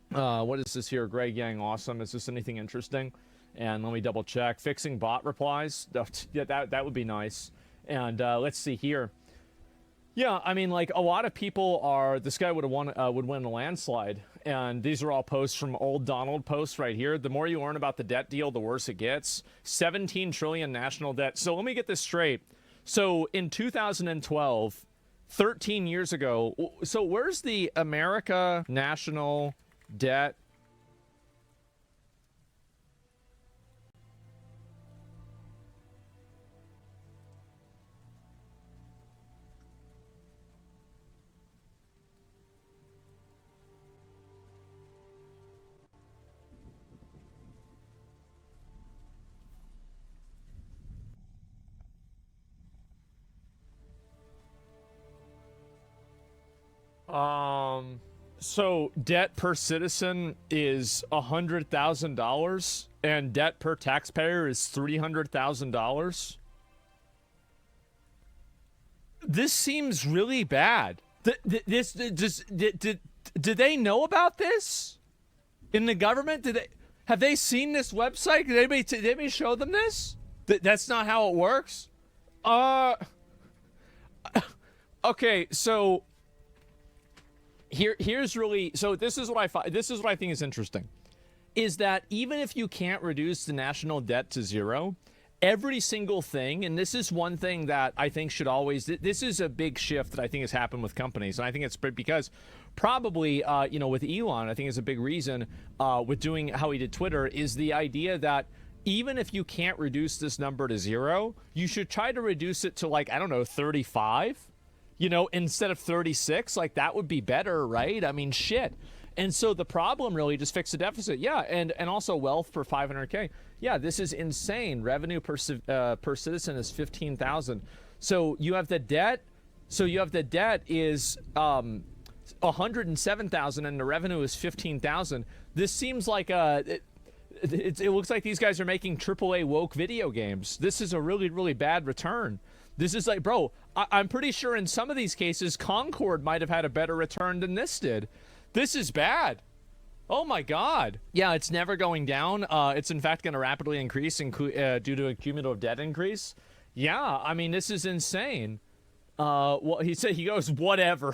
What is this here? Greg Yang, awesome. Is this anything interesting? And let me double check. Fixing bot replies. Yeah, that would be nice. And let's see here. Yeah, I mean, like, a lot of people are. This guy would win a landslide. And these are all posts from old Donald posts right here. The more you learn about the debt deal, the worse it gets. 17 trillion national debt. So let me get this straight. So in 2012, 13 years ago. So where's the America national debt? So debt per citizen is $100,000 and debt per taxpayer is $300,000. This seems really bad. Did they know about this in the government? Have they seen this website? Did anybody show them this? That's not how it works. Okay, so here's really, so this is what I think is interesting. is that even if you can't reduce the national debt to zero, every single thing, and this is one thing that I think should always, this is a big shift that I think has happened with companies, and I think it's because probably, you know, with Elon, I think is a big reason with doing how he did Twitter, is the idea that even if you can't reduce this number to zero, you should try to reduce it to, like, I don't know, 35, you know, instead of 36. Like, that would be better, right? I mean, shit. And so the problem really, just fix the deficit. Yeah, and also wealth per 500K. Yeah, this is insane. Revenue per citizen is 15,000. So you have the debt. So you have the debt is 107,000 and the revenue is 15,000. This seems like it looks like these guys are making AAA woke video games. This is a really, really bad return. This is like, bro, I'm pretty sure in some of these cases, Concord might have had a better return than this did. This is bad. Oh my God. Yeah, it's never going down. It's in fact going to rapidly increase due to a cumulative debt increase. Yeah, I mean, this is insane. Well, he goes, whatever.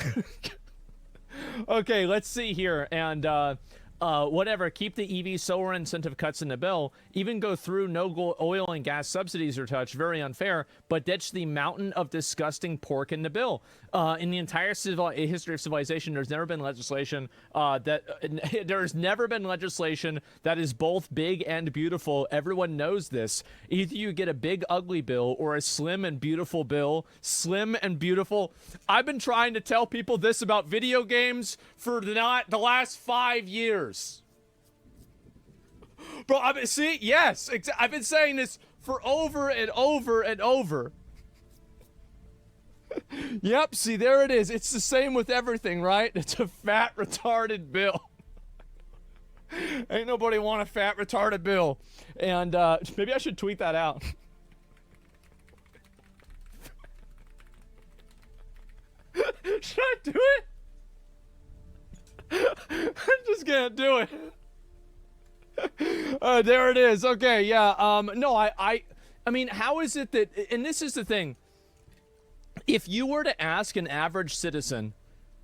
Okay, let's see here. And whatever, keep the EV solar incentive cuts in the bill, even go through no oil and gas subsidies are touched, very unfair, but ditch the mountain of disgusting pork in the bill. In the entire history of civilization, there's never been legislation that is both big and beautiful. Everyone knows this. Either you get a big ugly bill or a slim and beautiful bill. Slim and beautiful. I've been trying to tell people this about video games for the last 5 years. Bro, I've been saying this for over and over and over. Yep, see, there it is. It's the same with everything, right? It's a fat, retarded bill. Ain't nobody want a fat, retarded bill. And maybe I should tweet that out. Should I do it? I'm just gonna do it. There it is. Okay, yeah. No, I mean, how is it that, and this is the thing, if you were to ask an average citizen,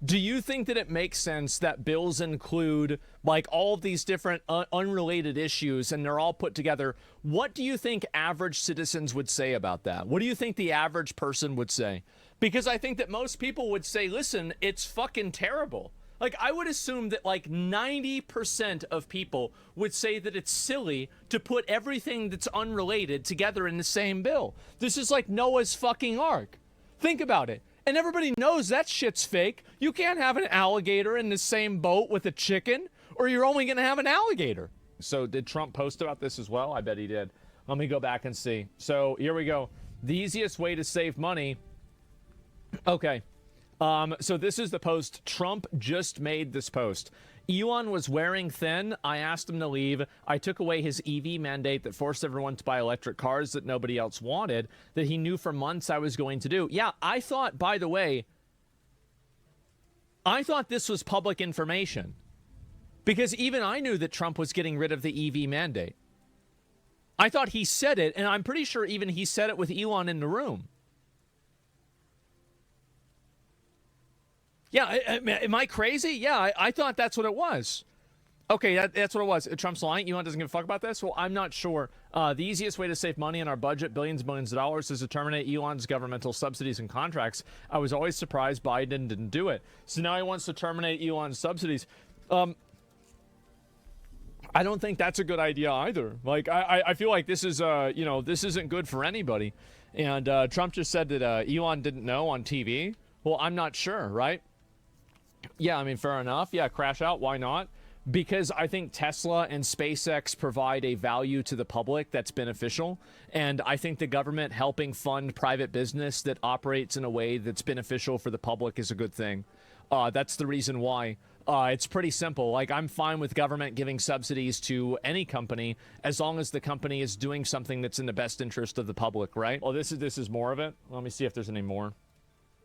do you think that it makes sense that bills include like all of these different unrelated issues and they're all put together? What do you think average citizens would say about that? What do you think the average person would say? Because I think that most people would say, listen, it's fucking terrible. Like, I would assume that like 90% of people would say that it's silly to put everything that's unrelated together in the same bill. This is like Noah's fucking Ark. Think about it. And everybody knows that shit's fake. You can't have an alligator in the same boat with a chicken, or you're only going to have an alligator. So did Trump post about this as well? I bet he did. Let me go back and see. So here we go. The easiest way to save money. Okay. So this is the post. Trump just made this post. Elon was wearing thin. I asked him to leave. I took away his EV mandate that forced everyone to buy electric cars that nobody else wanted, that he knew for months I was going to do. Yeah, I thought, by the way, I thought this was public information. Because even I knew that Trump was getting rid of the EV mandate. I thought he said it, and I'm pretty sure even he said it with Elon in the room. Yeah, am I crazy? Yeah, I thought that's what it was. Okay, that's what it was. Trump's lying. Elon doesn't give a fuck about this? Well, I'm not sure. The easiest way to save money in our budget, billions and billions of dollars, is to terminate Elon's governmental subsidies and contracts. I was always surprised Biden didn't do it. So now he wants to terminate Elon's subsidies. I don't think that's a good idea either. Like, I feel like this is, you know, this isn't good for anybody. And Trump just said that Elon didn't know on TV. Well, I'm not sure, right? Yeah, I mean, fair enough. Yeah, crash out. Why not? Because I think Tesla and SpaceX provide a value to the public that's beneficial. And I think the government helping fund private business that operates in a way that's beneficial for the public is a good thing. That's the reason why. It's pretty simple. Like, I'm fine with government giving subsidies to any company as long as the company is doing something that's in the best interest of the public, right? Well, this is more of it. Let me see if there's any more.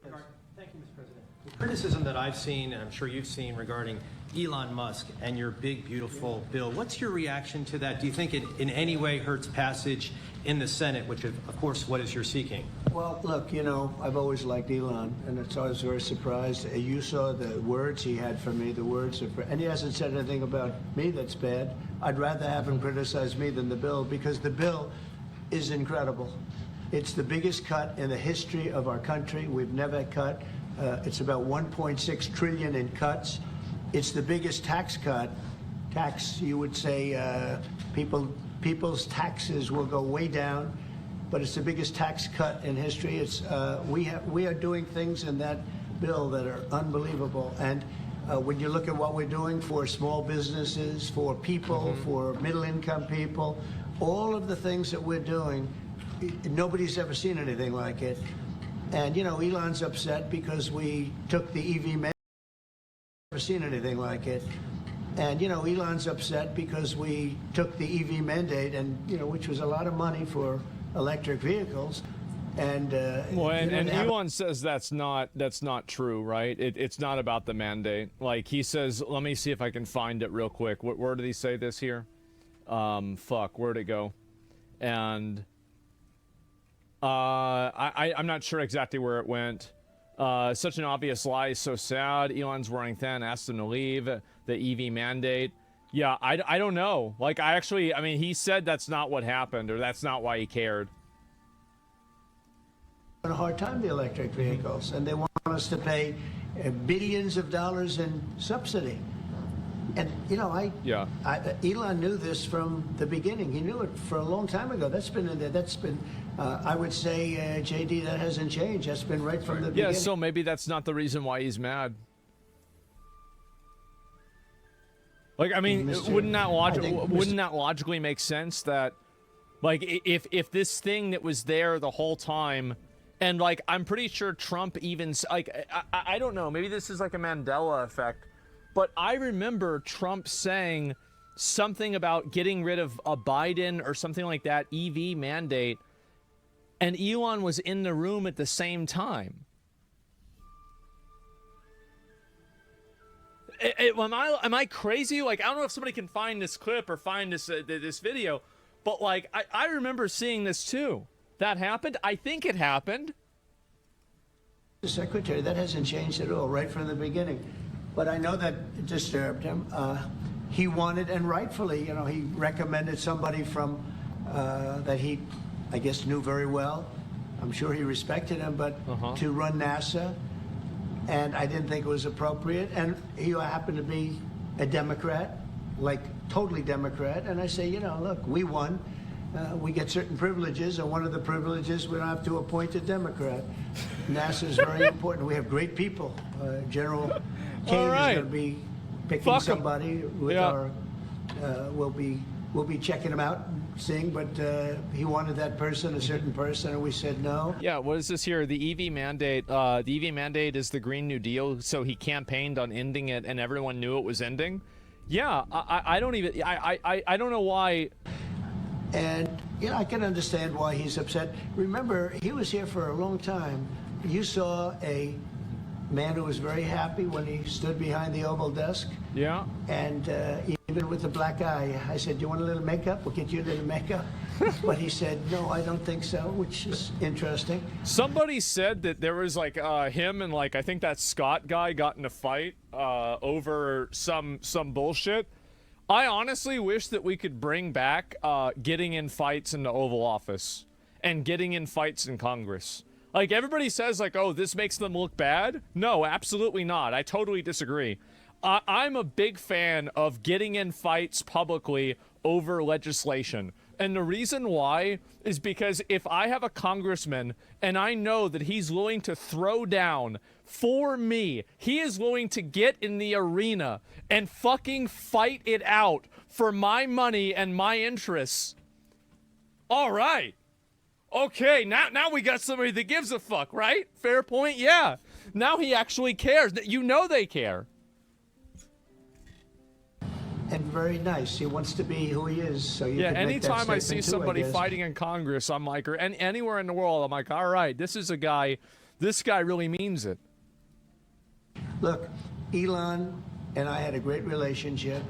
Thank you, Mr. President. The criticism that I've seen, and I'm sure you've seen, regarding Elon Musk and your big, beautiful bill. What's your reaction to that? Do you think it in any way hurts passage in the Senate, which, of course, what is you're seeking? Well, look, you know, I've always liked Elon, and it's always very surprised. You saw the words he had for me, the words of, and he hasn't said anything about me that's bad. I'd rather have him criticize me than the bill, because the bill is incredible. It's the biggest cut in the history of our country. We've never cut. It's about 1.6 trillion in cuts. It's the biggest tax cut. You would say, people's taxes will go way down, but it's the biggest tax cut in history. It's we are doing things in that bill that are unbelievable. And when you look at what we're doing for small businesses, for people, for middle-income people, all of the things that we're doing, nobody's ever seen anything like it. And you know, Elon's upset because we took the EV mandate. Never seen anything like it. And you know, Elon's upset because we took the EV mandate, and you know, which was a lot of money for electric vehicles. And and Elon says that's not true, right? It's not about the mandate. Like he says, let me see if I can find it real quick. Where did he say this here? Fuck, where'd it go? And I'm not sure exactly where it went. Such an obvious lie, so sad. Elon's wearing thin, asked him to leave. The EV mandate. Yeah, I don't know. Like, I mean, he said that's not what happened, or that's not why he cared. A hard time, the electric vehicles, and they want us to pay billions of dollars in subsidy. And you know, Elon knew this from the beginning. He knew it for a long time ago. That's been in there. That's been, I would say, JD, that hasn't changed. That's been right from the beginning. Yeah, so maybe that's not the reason why he's mad. Like, I mean, wouldn't that logically make sense that, like, if this thing that was there the whole time, and like, I'm pretty sure Trump even, like, I don't know, maybe this is like a Mandela effect, but I remember Trump saying something about getting rid of a Biden or something like that EV mandate, and Elon was in the room at the same time. Am I crazy? Like, I don't know if somebody can find this clip or find this this video, but like, I remember seeing this too. That happened. I think it happened. The secretary, that hasn't changed at all, right from the beginning. But I know that disturbed him. He wanted, and rightfully, you know, he recommended somebody from that he, I guess, knew very well. I'm sure he respected him, but to run NASA. And I didn't think it was appropriate. And he happened to be a Democrat, like totally Democrat. And I say, you know, look, we won. We get certain privileges, and one of the privileges, we don't have to appoint a Democrat. NASA is very important. We have great people. General Kane is going to be picking somebody with our. We'll be checking him out, seeing, but he wanted that person, a certain person, and we said no. Yeah, what is this here? The EV mandate. The EV mandate is the Green New Deal, so he campaigned on ending it, and everyone knew it was ending. Yeah, I don't even. I don't know why. And you know, I can understand why he's upset. Remember, he was here for a long time. You saw a man who was very happy when he stood behind the Oval desk. Yeah. And even with the black eye, I said, "Do you want a little makeup? We'll get you a little makeup." But he said, "No, I don't think so," which is interesting. Somebody said that there was like him and like I think that Scott guy got in a fight over some bullshit. I honestly wish that we could bring back getting in fights in the Oval Office and getting in fights in Congress. Like, everybody says, like, oh, this makes them look bad. No, absolutely not. I totally disagree. I'm a big fan of getting in fights publicly over legislation. And the reason why is because if I have a congressman and I know that he's willing to throw down for me, he is willing to get in the arena and fucking fight it out for my money and my interests. All right. Okay, now we got somebody that gives a fuck, right? Fair point, yeah. Now he actually cares. You know they care. And very nice. He wants to be who he is. So you can make that anytime I see statement too, somebody I guess. fighting in Congress, I'm like, or anywhere in the world, I'm like, all right, this is a guy, this guy really means it. Look, Elon and I had a great relationship.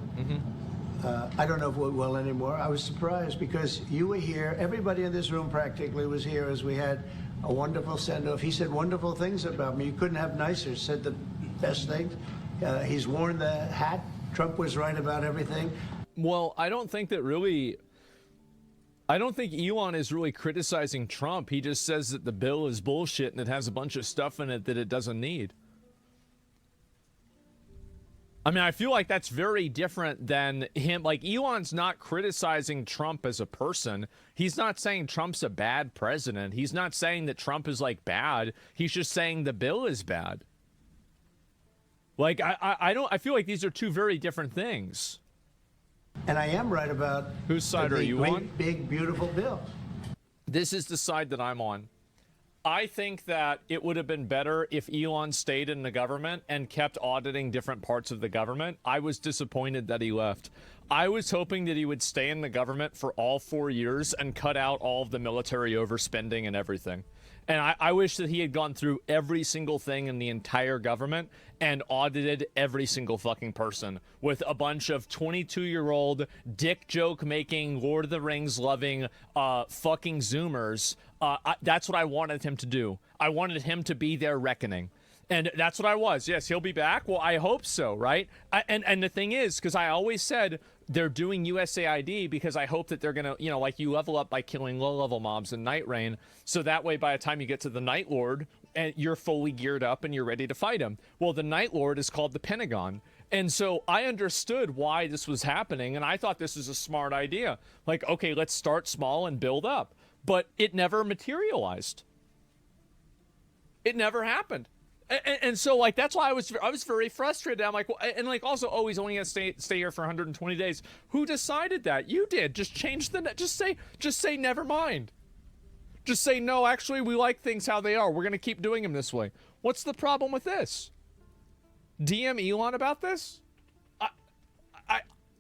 I don't know if we will anymore. I was surprised because you were here. Everybody in this room practically was here as we had a wonderful send-off. He said wonderful things about me. You couldn't have nicer. Said the best things. He's worn the hat. Trump was right about everything. Well, I don't think Elon is really criticizing Trump. He just says that the bill is bullshit and it has a bunch of stuff in it that it doesn't need. I mean, I feel like that's very different than him. Like, Elon's not criticizing Trump as a person. He's not saying Trump's a bad president. He's not saying that Trump is, like, bad. He's just saying the bill is bad. Like, I feel like these are two very different things. And I am right about whose side are you great, on? Big, beautiful bill. This is the side that I'm on. I think that it would have been better if Elon stayed in the government and kept auditing different parts of the government. I was disappointed that he left. I was hoping that he would stay in the government for all 4 years and cut out all of the military overspending and everything. And I wish that he had gone through every single thing in the entire government and audited every single fucking person with a bunch of 22-year-old dick joke making, Lord of the Rings loving fucking Zoomers. That's what I wanted him to do. I wanted him to be their reckoning. And that's what I was. Yes, he'll be back. Well, I hope so, right? And the thing is, because I always said they're doing USAID because I hope that they're going to, you know, like you level up by killing low-level mobs in Night Rain. So that way, by the time you get to the Night Lord, and you're fully geared up and you're ready to fight him. Well, the Night Lord is called the Pentagon. And so I understood why this was happening. And I thought this was a smart idea. Like, okay, let's start small and build up. But it never materialized. It never happened. And so, like, that's why I was very frustrated. I'm like, well, and like, also, oh, he's only gonna stay here for 120 days. Who decided that? You did. Just change just say never mind. Just say no. Actually, we like things how they are. We're gonna keep doing them this way. What's the problem with this? DM Elon about this?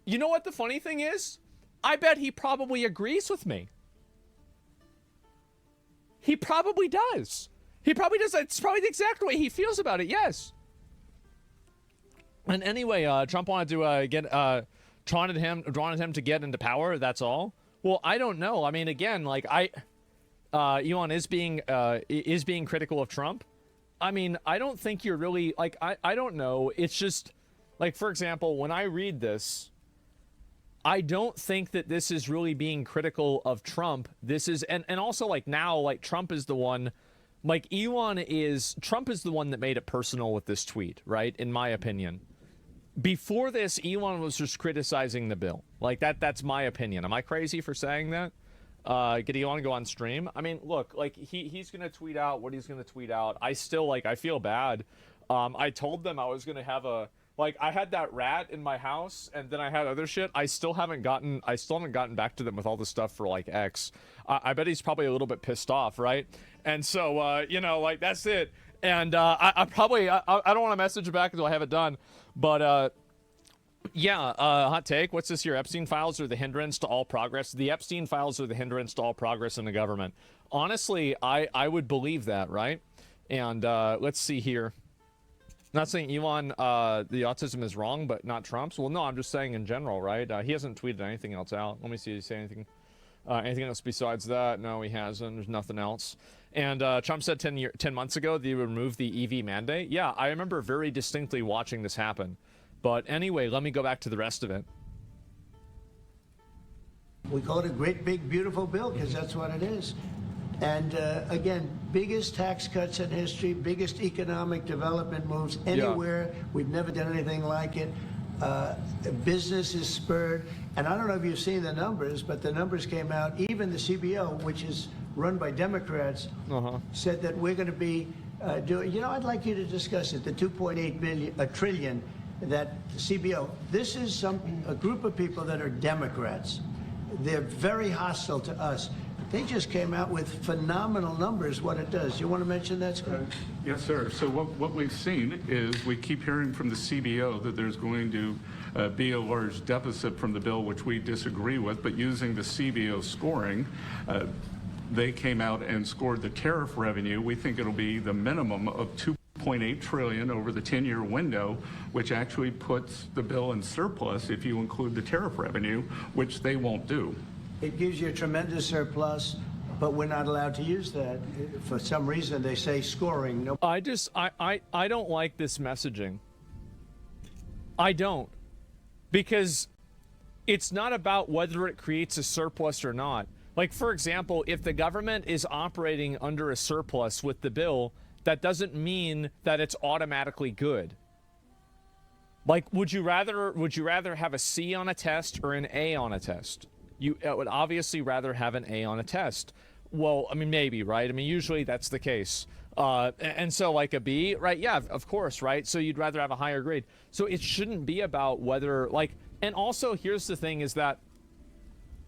You know what the funny thing is? I bet he probably agrees with me. He probably does. He probably does. It's probably the exact way he feels about it. Yes. And anyway, Trump wanted to wanted him to get into power. That's all. Well, I don't know. I mean, again, like Elon is being critical of Trump. I mean, I don't think you're really like I don't know. It's just like, for example, when I read this, I don't think that this is really being critical of Trump. This is and also like now like Trump is the one. Like, Trump is the one that made it personal with this tweet, right? In my opinion. Before this, Elon was just criticizing the bill. Like, that's my opinion. Am I crazy for saying that? Get Elon to go on stream? I mean, look, like, he's going to tweet out what he's going to tweet out. I still, like, I feel bad. I told them I was going to have like, I had that rat in my house, and then I had other shit. I still haven't gotten back to them with all the stuff for, like, X. I bet he's probably a little bit pissed off, right? And so, you know, like, that's it. And I don't want to message back until I have it done. But, yeah, hot take. What's this here? Epstein files are the hindrance to all progress. The Epstein files are the hindrance to all progress in the government. Honestly, I would believe that, right? And let's see here. Not saying Elon, the autism is wrong, but not Trump's. Well, no, I'm just saying in general, right? He hasn't tweeted anything else out. Let me see. Did he say anything? Anything else besides that? No, he hasn't. There's nothing else. And Trump said 10 months ago that he would remove the EV mandate. Yeah, I remember very distinctly watching this happen. But anyway, let me go back to the rest of it. We call it a great, big, beautiful bill because that's what it is. And again, biggest tax cuts in history, biggest economic development moves anywhere. Yeah. We've never done anything like it. Business is spurred. And I don't know if you've seen the numbers, but the numbers came out. Even the CBO, which is run by Democrats, said that we're going to be doing, you know, I'd like you to discuss it, the $2.8 trillion that CBO, this is a group of people that are Democrats. They're very hostile to us. They just came out with phenomenal numbers, what it does. You want to mention that, Scott? Yes, sir. So what we've seen is we keep hearing from the CBO that there's going to be a large deficit from the bill, which we disagree with, but using the CBO scoring, they came out and scored the tariff revenue. We think it'll be the minimum of $2.8 trillion over the 10-year window, which actually puts the bill in surplus if you include the tariff revenue, which they won't do. It gives you a tremendous surplus, but we're not allowed to use that. For some reason, they say scoring. No. I don't like this messaging. I don't. Because it's not about whether it creates a surplus or not. Like, for example, if the government is operating under a surplus with the bill, that doesn't mean that it's automatically good. Like, would you rather have a C on a test or an A on a test? You would obviously rather have an A on a test. Well, I mean, maybe, right? I mean, usually that's the case. And so, like, a B, right? Yeah, of course, right? So you'd rather have a higher grade. So it shouldn't be about whether, like, and also here's the thing is that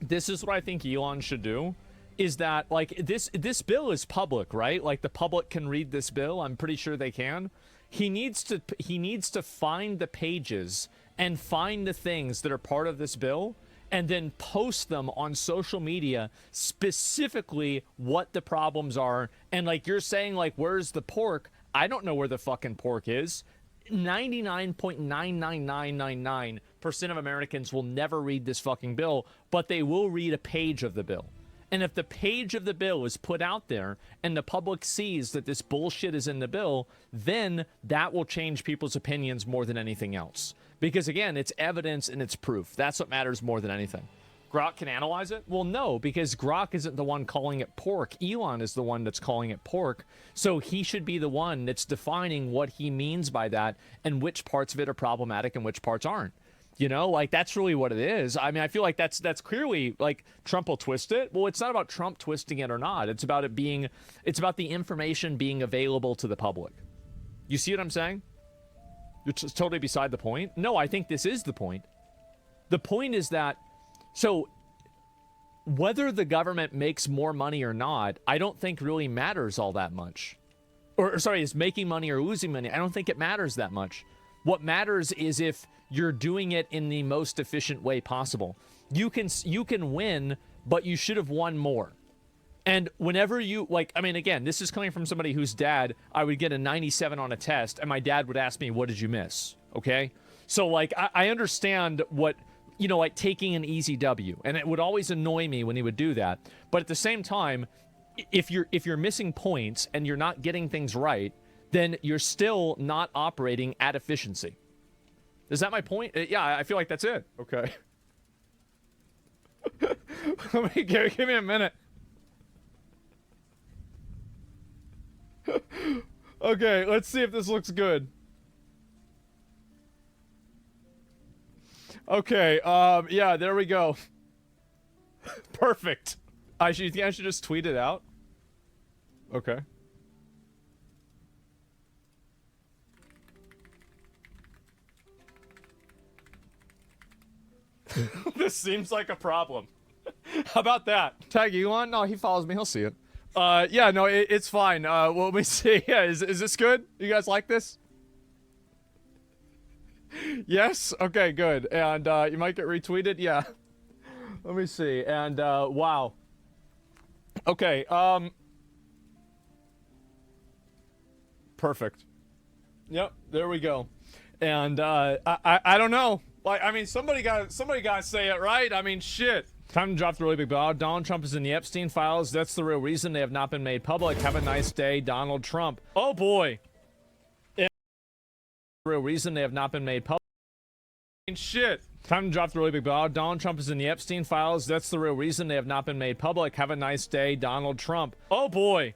this is what I think Elon should do, is that, like, this bill is public, right? Like, the public can read this bill. I'm pretty sure they can. He needs to find the pages and find the things that are part of this bill and then post them on social media, specifically what the problems are. And, like, you're saying, like, where's the pork? I don't know where the fucking pork is. 99.99999% of Americans will never read this fucking bill, but they will read a page of the bill. And if the page of the bill is put out there and the public sees that this bullshit is in the bill, then that will change people's opinions more than anything else. Because, again, it's evidence and it's proof. That's what matters more than anything. Grok can analyze it? Well, no, because Grok isn't the one calling it pork. Elon is the one that's calling it pork. So he should be the one that's defining what he means by that and which parts of it are problematic and which parts aren't. You know, like, that's really what it is. I mean, I feel like that's clearly, like, Trump will twist it. Well, it's not about Trump twisting it or not. It's about the information being available to the public. You see what I'm saying? It's totally beside the point. No, I think this is the point. The point is that, so whether the government makes more money or not, I don't think really matters all that much. Or sorry, is making money or losing money. I don't think it matters that much. What matters is if you're doing it in the most efficient way possible. You can win, but you should have won more. And whenever you, like, I mean, again, this is coming from somebody whose dad, I would get a 97 on a test, and my dad would ask me, what did you miss? Okay? So, like, I understand what, you know, like, taking an easy W. And it would always annoy me when he would do that. But at the same time, if you're missing points and you're not getting things right, then you're still not operating at efficiency. Is that my point? Yeah, I feel like that's it. Okay. Give me a minute. Okay, let's see if this looks good. Okay, yeah, there we go. Perfect. You think I should just tweet it out? Okay. This seems like a problem. How about that? Tag Elon? No, he follows me. He'll see it. Yeah, no, it's fine. Well, let me see. Yeah, is this good? You guys like this? Yes? Okay, good. And, you might get retweeted? Yeah. Let me see. And, wow. Okay, perfect. Yep, there we go. And, I don't know. Like, I mean, somebody got to say it, right? I mean, shit. Time to drop the really big ball. Donald Trump is in the Epstein files. That's the real reason they have not been made public. Have a nice day, Donald Trump. Oh, boy. Yeah. The real reason they have not been made public. I mean, shit. Time to drop the really big ball. Donald Trump is in the Epstein files. That's the real reason they have not been made public. Have a nice day, Donald Trump. Oh, boy.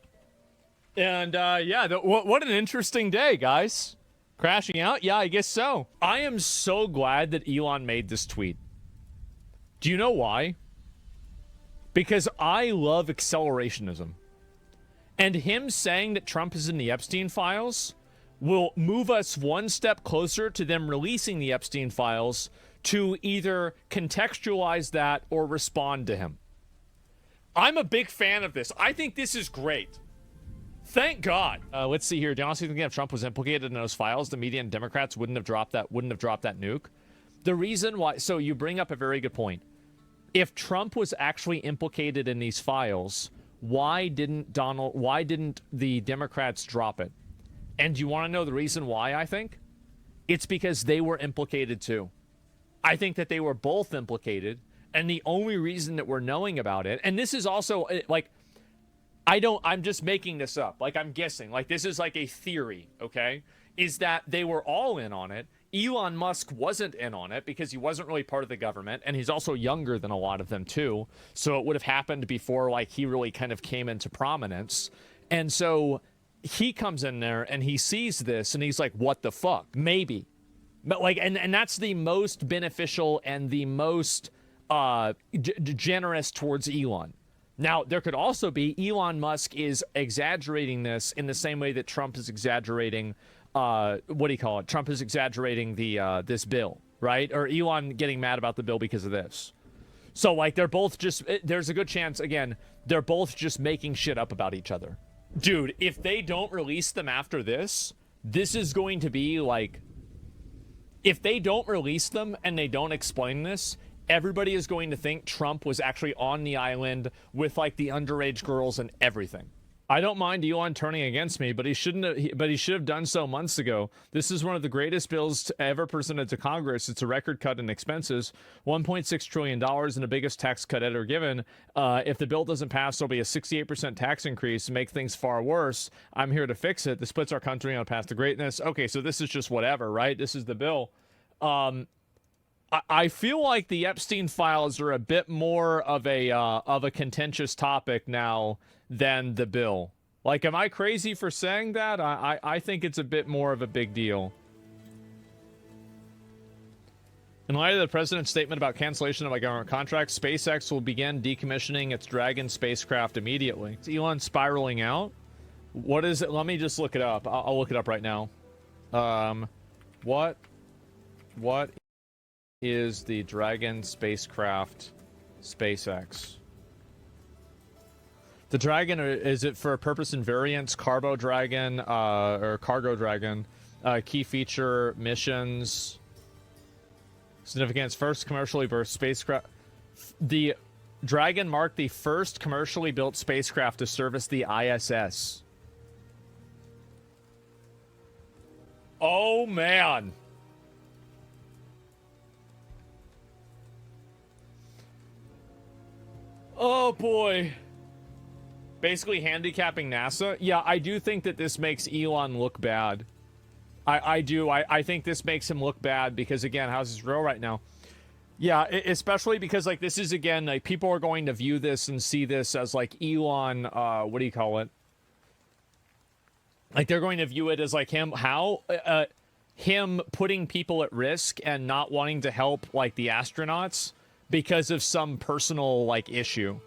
And, yeah, what an interesting day, guys. Crashing out? Yeah, I guess so. I am so glad that Elon made this tweet. Do you know why? Because I love accelerationism. And him saying that Trump is in the Epstein files will move us one step closer to them releasing the Epstein files to either contextualize that or respond to him. I'm a big fan of this. I think this is great. Thank God. Let's see here. Do you honestly think if Trump was implicated in those files, the media and Democrats wouldn't have dropped that nuke? The reason why, so you bring up a very good point. If Trump was actually implicated in these files, why didn't the Democrats drop it? And do you want to know the reason why, I think? It's because they were implicated too. I think that they were both implicated, and the only reason that we're knowing about it, and this is also, like, I'm just making this up. Like, I'm guessing. Like, this is like a theory, okay? Is that they were all in on it. Elon Musk wasn't in on it because he wasn't really part of the government, and he's also younger than a lot of them too. So it would have happened before, like, he really kind of came into prominence. And so he comes in there and he sees this and he's like, what the fuck? Maybe. But like, and that's the most beneficial and the most generous towards Elon. Now, there could also be Elon Musk is exaggerating this in the same way that Trump is exaggerating, what do you call it? Trump is exaggerating the this bill, right? Or Elon getting mad about the bill because of this. So, like, they're both just, there's a good chance, again, they're both just making shit up about each other. Dude, if they don't release them after this, this is going to be, like, if they don't release them and they don't explain this, everybody is going to think Trump was actually on the island with, like, the underage girls and everything. I don't mind Elon turning against me, but he shouldn't have, but he should have done so months ago. This is one of the greatest bills ever presented to Congress. It's a record cut in expenses, $1.6 trillion, and the biggest tax cut ever given. If the bill doesn't pass, there'll be a 68% tax increase to make things far worse. I'm here to fix it. This puts our country on a path to greatness. Okay, so this is just whatever, right? This is the bill. I feel like the Epstein files are a bit more of a contentious topic now than the bill. Like, am I crazy for saying that? I think it's a bit more of a big deal. In light of the president's statement about cancellation of my government contracts, SpaceX will begin decommissioning its Dragon spacecraft immediately. Is Elon spiraling out? What is it? Let me just look it up. I'll look it up right now. What is the Dragon spacecraft SpaceX? The Dragon, is it for purpose invariance, Carbo Dragon, or Cargo Dragon? Key feature, missions, significance, first commercially built spacecraft. The Dragon marked the first commercially built spacecraft to service the ISS. Oh, man. Oh, boy. Basically handicapping NASA. Yeah, I do think that this makes Elon look bad. I do. I think this makes him look bad because, again, how's this real right now? Yeah, especially because, like, this is, again, like, people are going to view this and see this as, like, Elon, what do you call it? Like, they're going to view it as, like, him putting people at risk and not wanting to help, like, the astronauts because of some personal, like, issue.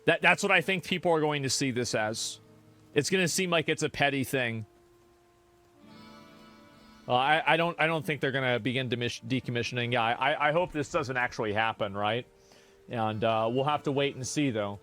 That's what I think people are going to see this as. It's going to seem like it's a petty thing. I don't think they're going to begin decommissioning. Yeah, I hope this doesn't actually happen, right? And we'll have to wait and see, though.